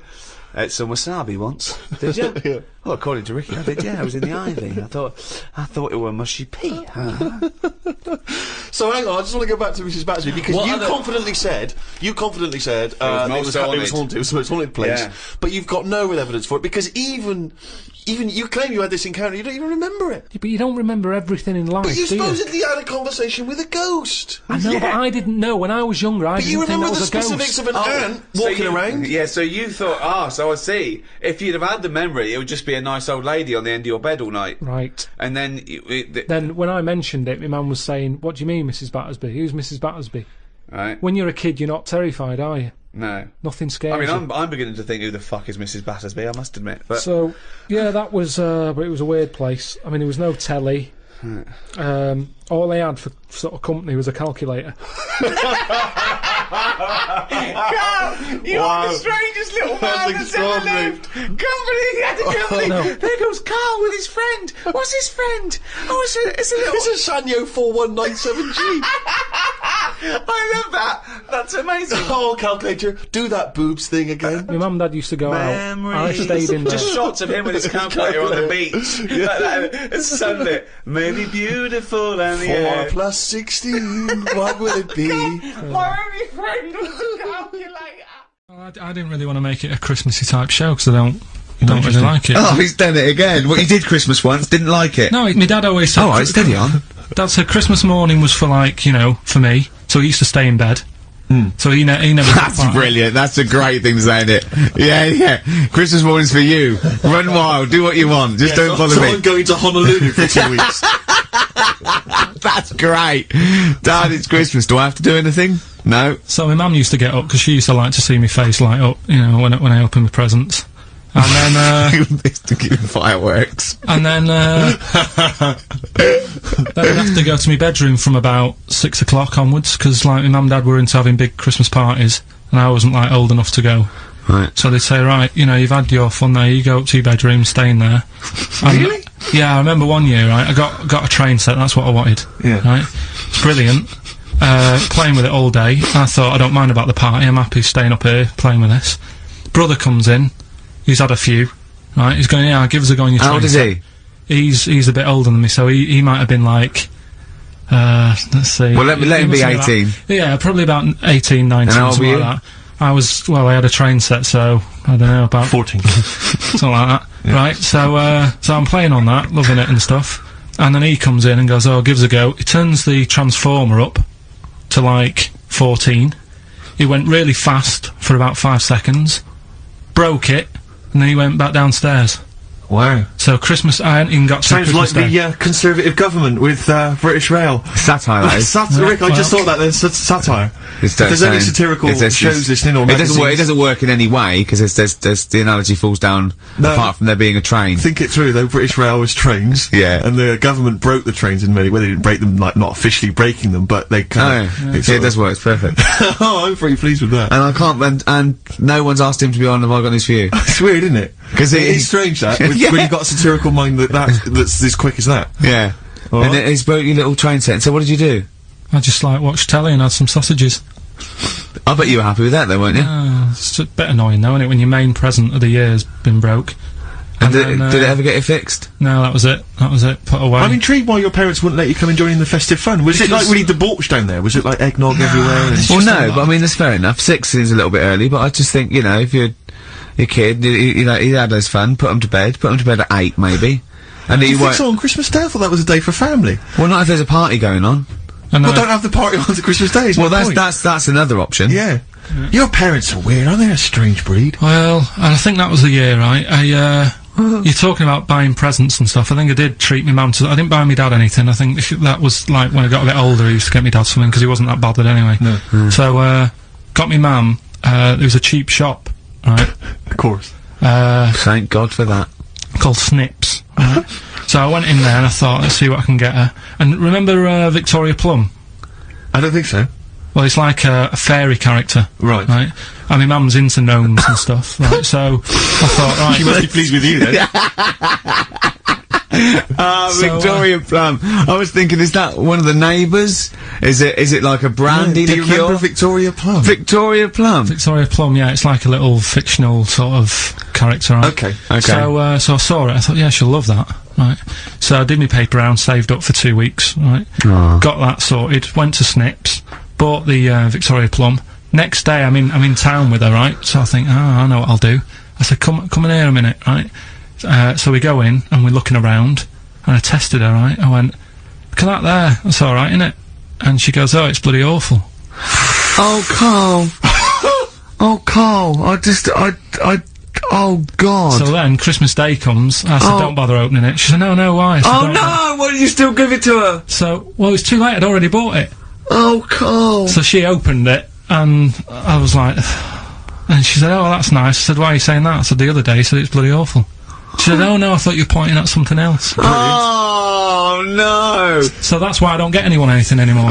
ate some wasabi once. Did you? Yeah. Well, according to Ricky, I did, yeah. I was in the Ivy. I thought it were mushy pea. So hang on, I just want to go back to Mrs. Battersby because What you other- confidently said it most was the most haunted place, Yeah. but you've got no real evidence for it because even you claim you had this encounter, you don't even remember it. But you don't remember everything in life, But you do you? supposedly had a conversation with a ghost. I know, but I didn't know. When I was younger, I But didn't you think remember that the was a specifics ghost. of an ant So walking you- around. Yeah, so you thought, so I see. If you'd have had the memory, it would just be a nice old lady on the end of your bed all night. Right. And then... Then when I mentioned it, my mum was saying, what do you mean, Mrs. Battersby? Who's Mrs. Battersby? Right? When you're a kid, you're not terrified, are you? No. Nothing scares I mean, you. I'm beginning to think who the fuck is Mrs. Battersby, I must admit. But So, yeah, that was, but it was a weird place. I mean, there was no telly. All they had for sort of company was a calculator. you are the strangest little man That's that's ever extraordinary. lived. Company, had a company. No. There goes Karl with his friend. What's his friend? Oh, it's a little... It's a Sanyo 4197G. I love that. That's amazing. Oh, calculator, do that boobs thing again. My mum and dad used to go out. I Memories. stayed in there. Just shots of him with his calculator on the beach. Like that. It's sunlit. Maybe beautiful and the 4 air. plus 16, what will it be? My only friend was a calculator. I didn't really want to make it a Christmassy type show because I don't really like it. Oh, he's done it again. Well, you did Christmas once, didn't like it. No, my dad always said. All right, steady on. Dad said Christmas morning was for for me. So he used to stay in bed. So he never. That's brilliant. That's a great thing, saying it. Yeah. Christmas morning's for you. Run wild. Do what you want. Just don't bother So me. I'm going to Honolulu for 2 weeks. That's great. Dad, it's Christmas. Do I have to do anything? No. So my mum used to get up because she used to like to see my face light up, when I open my presents. And then, to give fireworks. then I'd have to go to my bedroom from about 6 o'clock onwards because, my mum and dad were into having big Christmas parties, and I wasn't old enough to go. Right. So they'd say, right, you've had your fun there. You go up to your bedroom, stay in there. Really? Yeah, I remember one year, right, I got a train set, that's what I wanted. Yeah. Right? It's brilliant. Playing with it all day. I thought, I don't mind about the party, I'm happy staying up here, playing with this. Brother comes in, he's had a few, right, he's going, yeah, give us a go on your train How old is set. he? He's a bit older than me, so he might have been let's see. Well, let him He be must have been 18. yeah, probably about 18, 19, And how old something were like that. I had a train set, so, I don't know, about 14. something like that. Yeah. Right, so I'm playing on that, loving it and stuff. And then he comes in and goes, oh, gives a go. He turns the transformer up to, like, 14. He went really fast for about 5 seconds, broke it, and then he went back downstairs. Wow. So Christmas, I hadn't even got to Sounds Christmas like Day. the Conservative government with British Rail. Satire, that is. Rick, I just thought that there's satire. If there's any satirical shows listening or it doesn't work in any way, because there's the analogy falls down, apart from there being a train. Think it through, though. British Rail was trains. Yeah. And the government broke the trains in many ways. They didn't break them, like, not officially breaking them, but they kind of... It does work, it's perfect. Oh, I'm pretty pleased with that. And I can't, and no one's asked him to be on Have I Got News For You. It's weird, isn't it? Because it's strange, that, when you've got a satirical mind that's as quick as that. Yeah. All and right. then he's broke your little train set, and so what did you do? I just, like, watched telly and had some sausages. I bet you were happy with that, though, weren't you? It's a bit annoying, though, isn't it, when your main present of the year's been broke. And did it ever get it fixed? No, that was it. Put away. I'm intrigued why your parents wouldn't let you come and join in the festive fun. Was it, like, really debauched down there? Was it, like, eggnog everywhere? And Well, no, but I mean, that's fair enough. 6 seems a little bit early, but I just think, you know, if you're a kid, you know, he had his fun, put him to bed at 8, maybe. And you he think won't... so on Christmas Day? I thought that was a day for family. Well, not if there's a party going on. And, Well, don't have the party on the Christmas Day, is Well, my point. that's another option. Yeah. Your parents are weird, aren't they? A strange breed. Well, and I think that was the year, right? You're talking about buying presents and stuff. I think I did treat my mum to... I didn't buy my dad anything. I think that was, like, when I got a bit older, I used to get my dad something, because he wasn't that bothered anyway. No. So, got me mum, there was a cheap shop, right? Of course. Thank God for that. Called Snips, right? So I went in there and I thought, let's see what I can get her. And remember, Victoria Plum? I don't think so. Well, it's like a fairy character. Right. Right? And my mum's into gnomes and stuff, right? So, I thought, right... She must be pleased with you, then. Victoria Plum. I was thinking, is that one of the neighbours? Is it like a brandy Do you liqueur? remember Victoria Plum? Victoria Plum. Victoria Plum, yeah, it's like a little fictional sort of character, right? Okay. So I saw it, I thought, yeah, she'll love that, right? So I did my paper round, saved up for 2 weeks, right? Got that sorted, went to Snips, bought the Victoria Plum. Next day, I'm in town with her, right? So I think, I know what I'll do. I said, come in here a minute, right? So we go in, and we're looking around, and I tested her, right? I went, look at that there, that's alright, innit? And she goes, oh, it's bloody awful. Oh, Karl. Oh, Karl. Oh, God. So then, Christmas Day comes, I said, don't bother opening it. She said, no, why? I said, Oh, "Don't no! Why did you still give it to her? So, well, it's too late, I'd already bought it. Oh, Karl. So she opened it, and I was like, and she said, oh, that's nice. I said, why are you saying that? I said, the other day, you said it's bloody awful. She said, oh no, I thought you were pointing at something else. Oh, no! So that's why I don't get anyone anything anymore.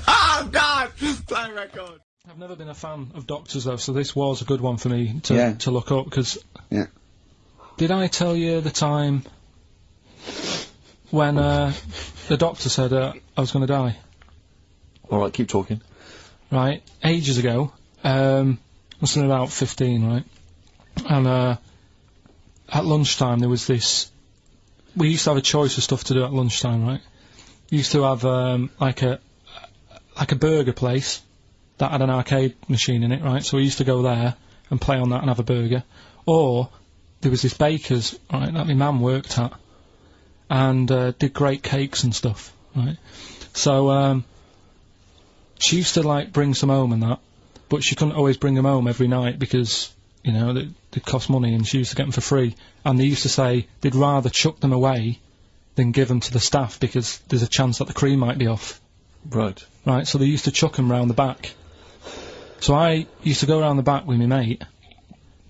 Oh, God! Play record. I've never been a fan of doctors, though, so this was a good one for me to look up, because... Yeah. Did I tell you the time when, the doctor said, I was gonna die? Alright, keep talking. Right, ages ago, must have been about 15, right? And, at lunchtime there was this... We used to have a choice of stuff to do at lunchtime, right? We used to have, like a burger place that had an arcade machine in it, right? So we used to go there and play on that and have a burger. Or, there was this baker's, right, that my mum worked at, and, did great cakes and stuff, right? So, she used to, like, bring some home and that, but she couldn't always bring them home every night because, you know, they cost money, and she used to get them for free. And they used to say they'd rather chuck them away than give them to the staff because there's a chance that the cream might be off. Right. Right, so they used to chuck them round the back. So I used to go round the back with my mate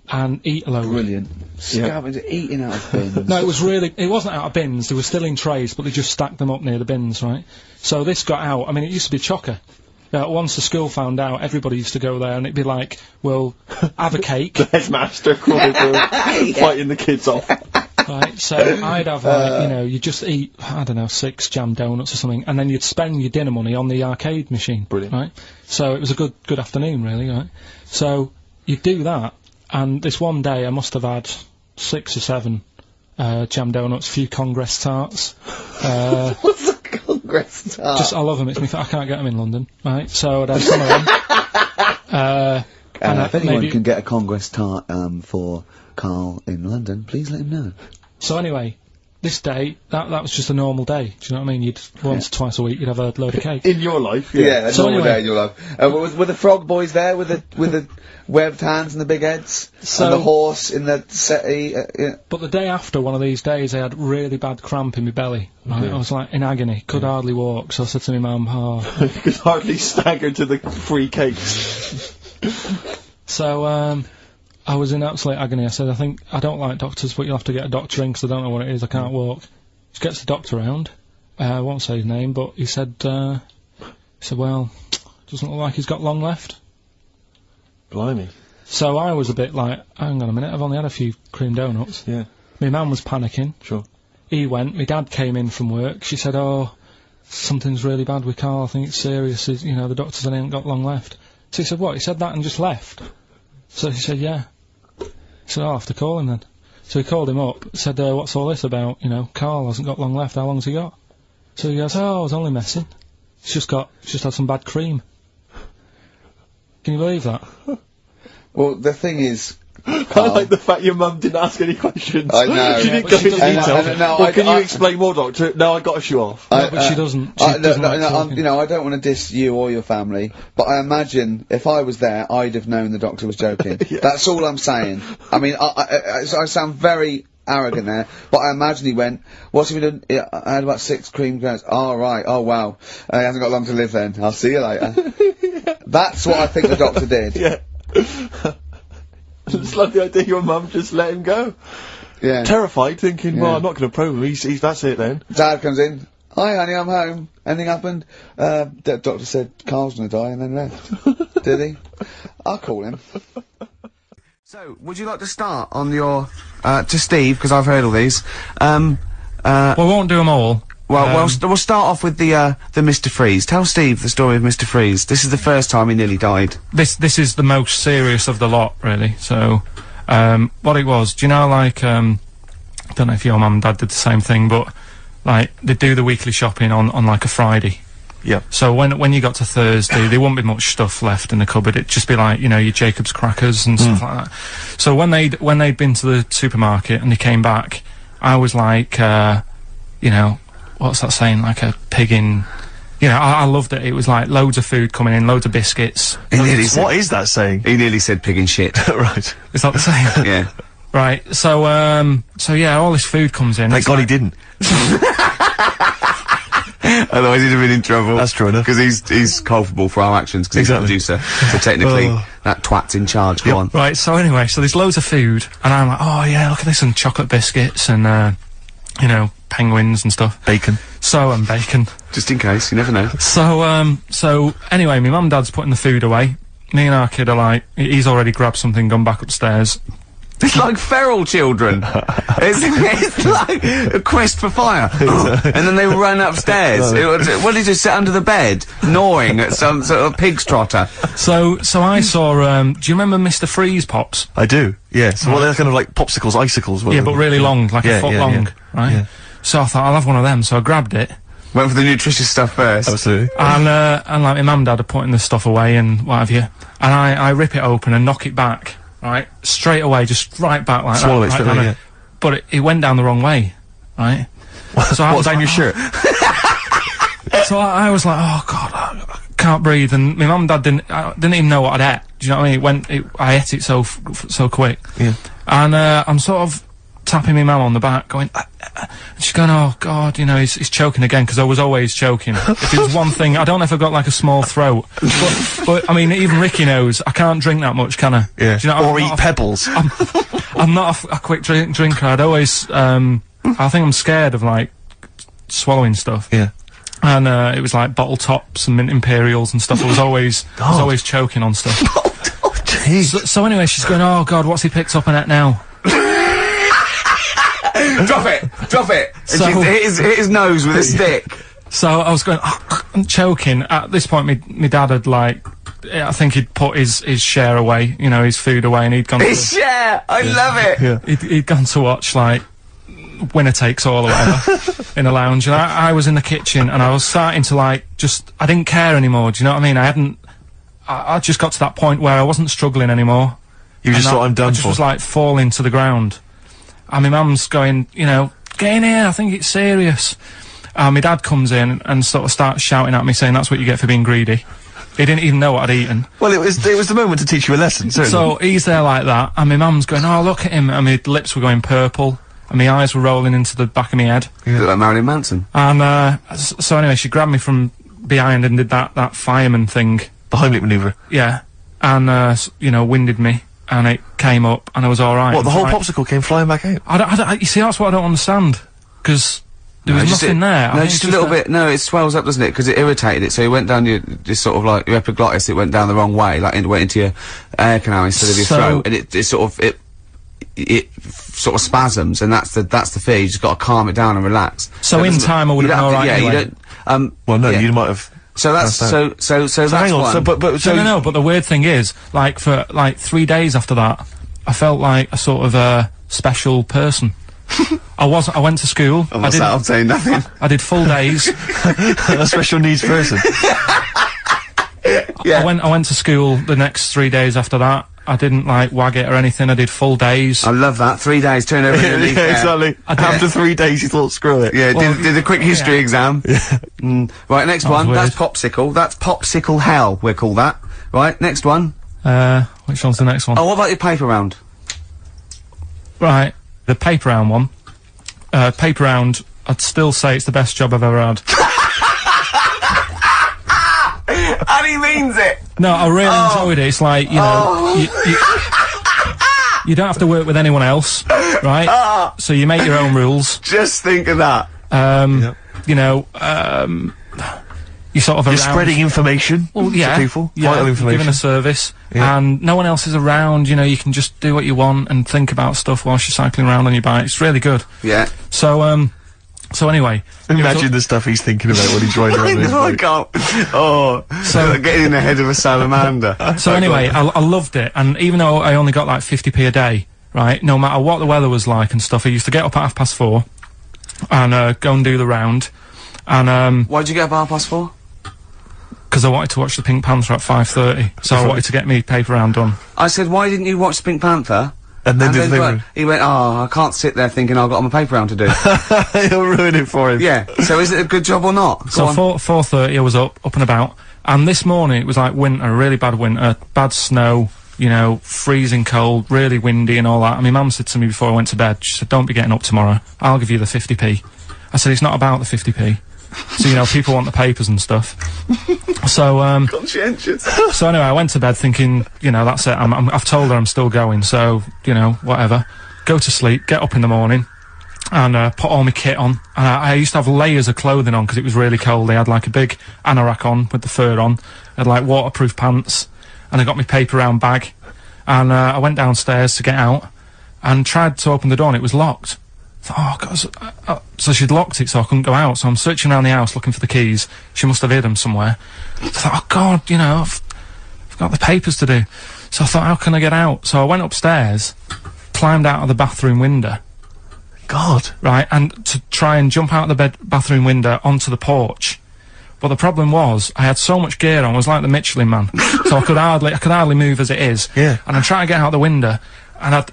and eat a load. Brilliant. Scavenging, eating out of bins. No, it wasn't out of bins, they were still in trays, but they just stacked them up near the bins, right? So this got out, I mean, it used to be chocker. Once the school found out, everybody used to go there, and it'd be like, well, have a cake. The headmaster fighting the kids off. Right, so I'd have, like, you know, you just eat, I don't know, 6 jam donuts or something, and then you'd spend your dinner money on the arcade machine. Brilliant. Right? So it was a good afternoon, really, right? So you'd do that, and this one day I must have had 6 or 7 jam donuts, a few Congress tarts. What's a Congress Congress tart. I love them. I can't get them in London, right? So I'd have some of them. If anyone can get a Congress tart for Karl in London, please let him know. So anyway, this day, that was just a normal day. Do you know what I mean? You'd once, twice a week, you'd have a load of cake. In your life, Yeah, So normal anyway- day in your life. Were the frog boys there with the webbed hands and the big heads? So- and the horse in the settee? Yeah. But the day after one of these days, I had really bad cramp in my belly. Right? I was like in agony, could hardly walk. So I said to my mum, You could hardly stagger to the free cakes. So, I was in absolute agony. I said, I don't like doctors, but you'll have to get a doctor in 'cause I don't know what it is. I can't walk. Just gets the doctor round. I won't say his name, but he said, well, doesn't look like he's got long left. Blimey. So I was a bit like, hang on a minute, I've only had a few cream donuts. Yeah. My mum was panicking. Sure. He went. My dad came in from work. She said, oh, something's really bad with Karl. I think it's serious. The doctor said he ain't got long left. So he said, what? He said that and just left? So he said, yeah. He said, I'll have to call him then. So he called him up, said, what's all this about? Karl hasn't got long left. How long's he got? So he goes, I was only messing. He's just had some bad cream. Can you believe that? Well, the thing is, I like the fact your mum didn't ask any questions. I know. She didn't but go she into doesn't. detail. No, Well, can you I- explain more, Doctor? No, I got a shoe off. No, but she doesn't. She doesn't like talking. I don't want to diss you or your family, but I imagine if I was there, I'd have known the doctor was joking. That's all I'm saying. I mean, I sound very arrogant there, but I imagine he went, what's he been doing? I had about 6 cream cones. Oh, right. Oh, wow. He hasn't got long to live then. I'll see you later. That's what I think the doctor did. Yeah. Just love the idea your mum just let him go. Yeah. Terrified, thinking, well, Yeah. I'm not going to probe him. He's that's it then. Dad comes in. Hi, honey, I'm home. Anything happened? The doctor said Karl's gonna die and then left. Did he? I'll call him. So, would you like to start on your, to Steve, because I've heard all these. Well, we won't do them all. We'll start off with the Mr. Freeze. Tell Steve the story of Mr. Freeze. This is the first time he nearly died. This is the most serious of the lot, really. So, what it was, do you know, like, I don't know if your mum and dad did the same thing, but, like, they do the weekly shopping on like, a Friday. Yeah. So when you got to Thursday, there wouldn't be much stuff left in the cupboard. It'd just be like, your Jacob's crackers and stuff like that. So when they'd been to the supermarket and they came back, I was like, what's that saying? Like a pig in... I loved it. It was like loads of food coming in, loads of biscuits. What is that saying? He nearly said pig and shit. Right. Is that the same? Yeah. Right. So yeah, all this food comes in. Thank It's God he like- didn't. Otherwise he'd have been in trouble. That's true enough. Because he's culpable for our actions, because Exactly. he's the producer. So technically, that twat's in charge. Go on. Right, so anyway, so there's loads of food, and I'm like, oh yeah, look at this, and chocolate biscuits, and, penguins and stuff. Bacon. And bacon. Just in case, you never know. So anyway, my mum and dad's putting the food away. Me and our kid are like, he's already grabbed something, gone back upstairs. It's like feral children. it's like a quest for fire. And then they run upstairs. What did you sit under the bed, gnawing at some sort of pig's trotter? So I saw, do you remember Mr. Freeze Pops? I do, yes. Well, they're kind of like popsicles, icicles. Yeah, but really long, like a foot long, right? Yeah. So I thought, I'll have one of them, so I grabbed it. Went for the nutritious stuff first. Absolutely. And like my mum and dad are putting the stuff away and what have you. And I rip it open and knock it back, right? Straight away, just right back like Swallow that. it straight right away, down But it went down the wrong way, right? So I was down like, your shirt? So I was like, oh God, I can't breathe. And my mum and dad didn't even know what I'd ate. Do you know what I mean? I ate it so quick. Yeah. And I'm sort of tapping my mum on the back, going, and she's going, oh God, he's choking again, because I was always choking. If it was one thing, I don't know if I've got like a small throat, but I mean, even Ricky knows I can't drink that much, can I? Yeah. Do you know, or eat pebbles. I'm not a quick drinker. I'd always, I think I'm scared of like swallowing stuff. Yeah. And it was like bottle tops and mint imperials and stuff. I was always choking on stuff. Oh, jeez. So anyway, she's going, oh God, what's he picked up on it now? Drop it! So- And she hit his nose with a stick. So I was going, I'm choking. At this point, my dad had like, I think he'd put his share away, his food away, and he'd gone His share! I love it! Yeah. he'd gone to watch like winner takes all or whatever in a lounge, and I was in the kitchen, and I was starting to like I didn't care anymore. Do you know what I mean? I just got to that point where I wasn't struggling anymore. You just thought, I'm done I just for. was like falling to the ground. And my mum's going, you know, get in here, I think it's serious. And my dad comes in and sort of starts shouting at me, saying that's what you get for being greedy. He didn't even know what I'd eaten. Well, it was the moment to teach you a lesson, certainly. So he's there like that, and my mum's going, oh, look at him, and my lips were going purple, and my eyes were rolling into the back of my head. You look like Marilyn Manson. And, so anyway, she grabbed me from behind and did that fireman thing. The Heimlich manoeuvre. Yeah. And, you know, winded me, and it came up, and I was alright. What, the whole popsicle came flying back out? You see, that's what I don't understand, because there was nothing there. No, just a little bit. No, it swells up, doesn't it? Because it irritated it, so it went down your, just sort of like your epiglottis. It went down the wrong way, like it went into your air canal instead of your throat, and it sort of it sort of spasms, and that's the fear. You just got to calm it down and relax. So in time, I would have been alright. Yeah, anyway. you don't. Well, no, yeah. you might have. So that's so that's hang on. one. So, but No, but the weird thing is, like for like 3 days after that, I felt like a sort of special person. I went to school. I'm saying nothing. I did full days. a special needs person. Yeah. I went to school the next 3 days after that. I didn't like wag it or anything. I did full days. I love that. 3 days, turn over Yeah, exactly. After 3 days, you thought, screw it. Yeah, did a quick history exam. Right, next one. weird. That's popsicle. That's popsicle hell, we'll call that. Right, next one. Which one's the next one? Oh, what about your paper round? Right, the paper round one. Paper round, I'd still say it's the best job I've ever had. And he means it! No, I really enjoyed it. It's like, you know, you don't have to work with anyone else, right? So you make your own rules. Just think of that. You know, you sort of You're around. spreading information Well, yeah, to people. yeah, Vital information. giving a service, and no one else is around. You know, you can just do what you want and think about stuff whilst you're cycling around on your bike. It's really good. Yeah. So anyway, Imagine the stuff he's thinking about when he's riding around his I bike. can't. Oh, so getting in the head of a salamander. So anyway, I loved it, and even though I only got like 50p a day, right, no matter what the weather was like and stuff, I used to get up at 4:30 and go and do the round, and Why'd you get up at 4:30? because I wanted to watch the Pink Panther at 5:30, so I wanted to get me paper round done. I said, why didn't you watch Pink Panther? And then did the what? thing. He went, oh, I can't sit there thinking I've got my paper round to do. He'll ruin it for him. Yeah, so is it a good job or not? So 4:30 I was up and about, and this morning it was like winter, really bad winter, bad snow, you know, freezing cold, really windy and all that. And my mum said to me before I went to bed, she said, don't be getting up tomorrow, I'll give you the 50p. I said, it's not about the 50p. So, you know, people want the papers and stuff. So, Conscientious. so anyway, I went to bed thinking, you know, that's it, I've told her I'm still going, so, you know, whatever. Go to sleep, get up in the morning, and put all my kit on. And I used to have layers of clothing on because it was really cold. I had like a big anorak on with the fur on. I had like waterproof pants, and I got my paper round bag. And I went downstairs to get out and tried to open the door, and it was locked. I thought, oh God, so she'd locked it so I couldn't go out. So I'm searching around the house looking for the keys. She must have hid them somewhere. I thought, oh God, you know, I've got the papers to do. So I thought, how can I get out? So I went upstairs, climbed out of the bathroom window. God. Right, and to try and jump out of the bathroom window onto the porch. But the problem was, I had so much gear on, I was like the Michelin Man. So I could hardly move as it is. Yeah. And I'm trying to get out the window, and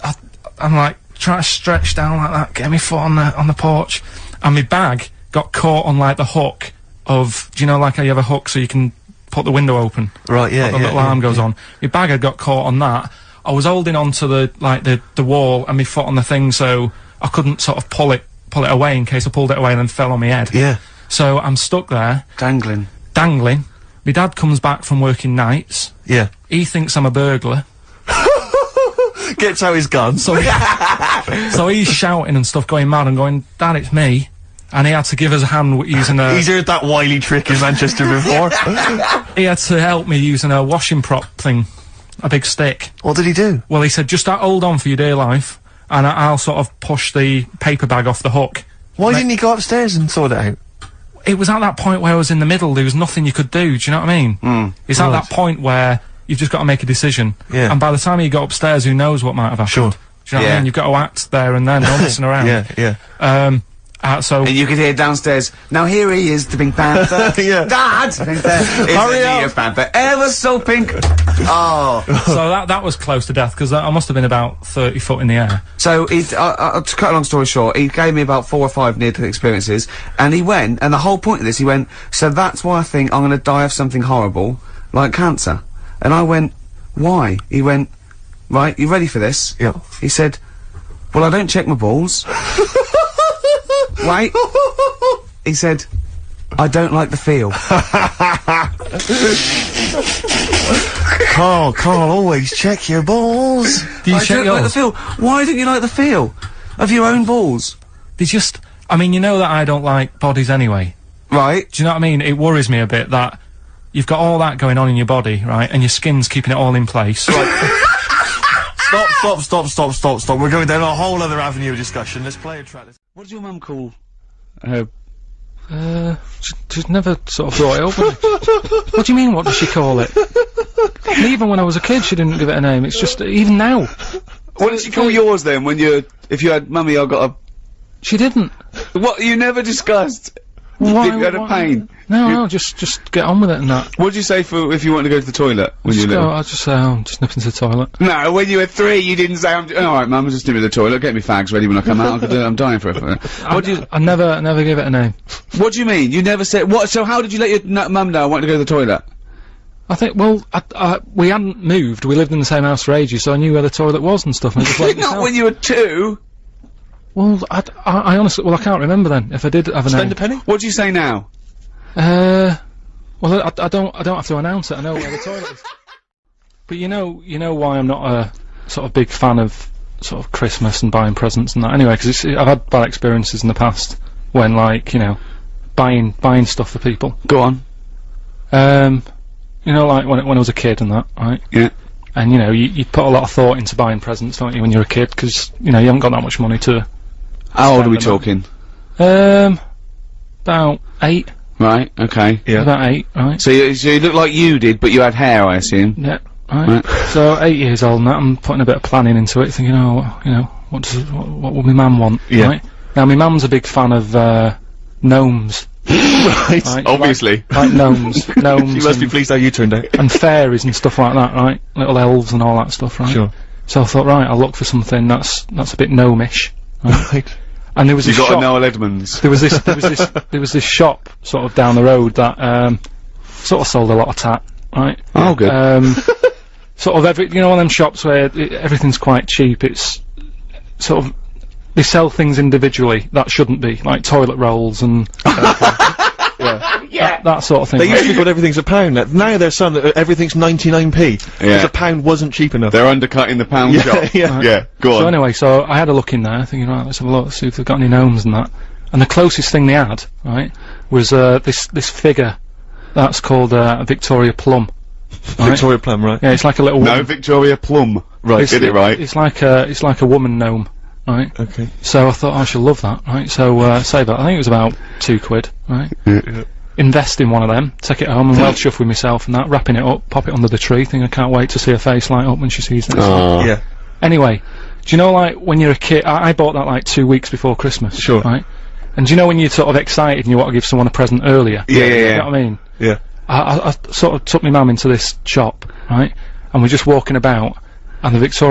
I'm like, trying to stretch down like that, get my foot on the porch, and my bag got caught on like the hook of, do you know, like how you have a hook so you can put the window open? Right, yeah, The little alarm goes on. My bag had got caught on that. I was holding onto the wall and my foot on the thing, so I couldn't sort of pull it away in case I pulled it away and then fell on my head. Yeah. So I'm stuck there, Dangling. My dad comes back from working nights. Yeah. He thinks I'm a burglar. Gets out his gun. So he's shouting and stuff, going mad and going, Dad, it's me. And he had to give us a hand using a... He's heard that wily trick in Manchester before. He had to help me using a washing prop thing. A big stick. What did he do? Well, he said, just hold on for your dear life, and I'll sort of push the paper bag off the hook. Why didn't he go upstairs and sort it out? It was at that point where I was in the middle, there was nothing you could do, do you know what I mean? It's at that point where you've just got to make a decision. Yeah. And by the time he got upstairs, who knows what might have happened. Sure. Do Do you know what I mean? You've got to act there and then, no messing around. Yeah. So And you could hear downstairs, now here he is, the Pink Panther. Yeah. Dad! Hurry up! Pink Panther, ever so pink. Oh. so that was close to death, because I must have been about 30 foot in the air. So, to cut a long story short, he gave me about 4 or 5 near-death experiences, and he went, and the whole point of this, he went, so that's why I think I'm gonna die of something horrible, like cancer. And I went, why? He went, right, you ready for this? Yeah. He said, well, I don't check my balls. Wait. He said, I don't like the feel. Karl, always check your balls. Do you I check don't yours? like the feel. Why don't you like the feel of your own balls? They just, I mean, you know that I don't like bodies anyway. Right. Do you know what I mean? It worries me a bit that you've got all that going on in your body, right, and your skin's keeping it all in place. Stop. We're going down a whole other avenue of discussion. Let's play a track. What does your mum call? She's never sort of brought it up. What do you mean, what does she call it? And even when I was a kid, she didn't give it a name. It's just, even now. What did she call yours then, when if you had, Mummy, I got a... She didn't. What, you never discussed? Why? If you had a pain? No, just get on with it and that. What did you say for if you wanted to go to the toilet when you were little? I'll just say, I'm just nipping to the toilet. No, when you were 3, you didn't say, alright, Mum, I'm just nipping to the toilet, get me fags ready when I come out, I'm dying for it. I never give it a name. What do you mean? You never said, what, so how did you let your mum know I wanted to go to the toilet? I think, well, we hadn't moved, we lived in the same house for ages, so I knew where the toilet was and stuff, and I just let Not when you were 2! Well, I honestly, I can't remember then, if I did have a name. Spend a penny? What do you say now? Well, I don't have to announce it, I know where the toilet is. But you know why I'm not a sort of big fan of sort of Christmas and buying presents and that anyway, because I've had bad experiences in the past when, like, you know, buying stuff for people. Go on. You know, like when I was a kid and that, right? Yeah. And you know, you put a lot of thought into buying presents, don't you, when you're a kid, because, you know, you haven't got that much money to... How old are we talking? About 8. Right, okay. Yeah. About 8, right? So you look like you did, but you had hair, I assume? Yeah, right. So, 8 years old and that, I'm putting a bit of planning into it, thinking, oh, you know, what would my mum want, right? Now, my mum's a big fan of, gnomes. Right, obviously. Like gnomes. Gnomes. She must be pleased how you turned out. And fairies and stuff like that, right? Little elves and all that stuff, right? Sure. So I thought, right, I'll look for something that's a bit gnomish. Right. And there was You this got shop. a Noel Edmonds. There was this shop sort of down the road that sort of sold a lot of tat, right? Oh, good. Sort of you know, one of them shops where everything's quite cheap. It's sort of they sell things individually that shouldn't be, like toilet rolls and that sort of thing. They used to be called everything's a pound. Now there's some that everything's 99p. Because a pound wasn't cheap enough. They're undercutting the pound shop. Yeah, go on. So anyway, so I had a look in there, thinking, right, let's have a look, see if they've got any gnomes and that. And the closest thing they had, right, was this figure that's called a Victoria Plum. Right? Victoria Plum, right? Yeah, it's like a little woman. No, Victoria Plum. Right, get it right. It's like a woman gnome, right? Okay. So I thought, I should love that, right? So save that. I think it was about £2, right? Yeah. Invest in one of them, take it home and well chuff with myself and that, wrapping it up, pop it under the tree, think I can't wait to see her face light up when she sees this. Yeah. Anyway, do you know, like, when you're a kid, I bought that like 2 weeks before Christmas. Sure. Right? And do you know when you're sort of excited and you want to give someone a present earlier? Yeah. You know what I mean? Yeah. I sort of took my mum into this shop, right? And we're just walking about, and the Victoria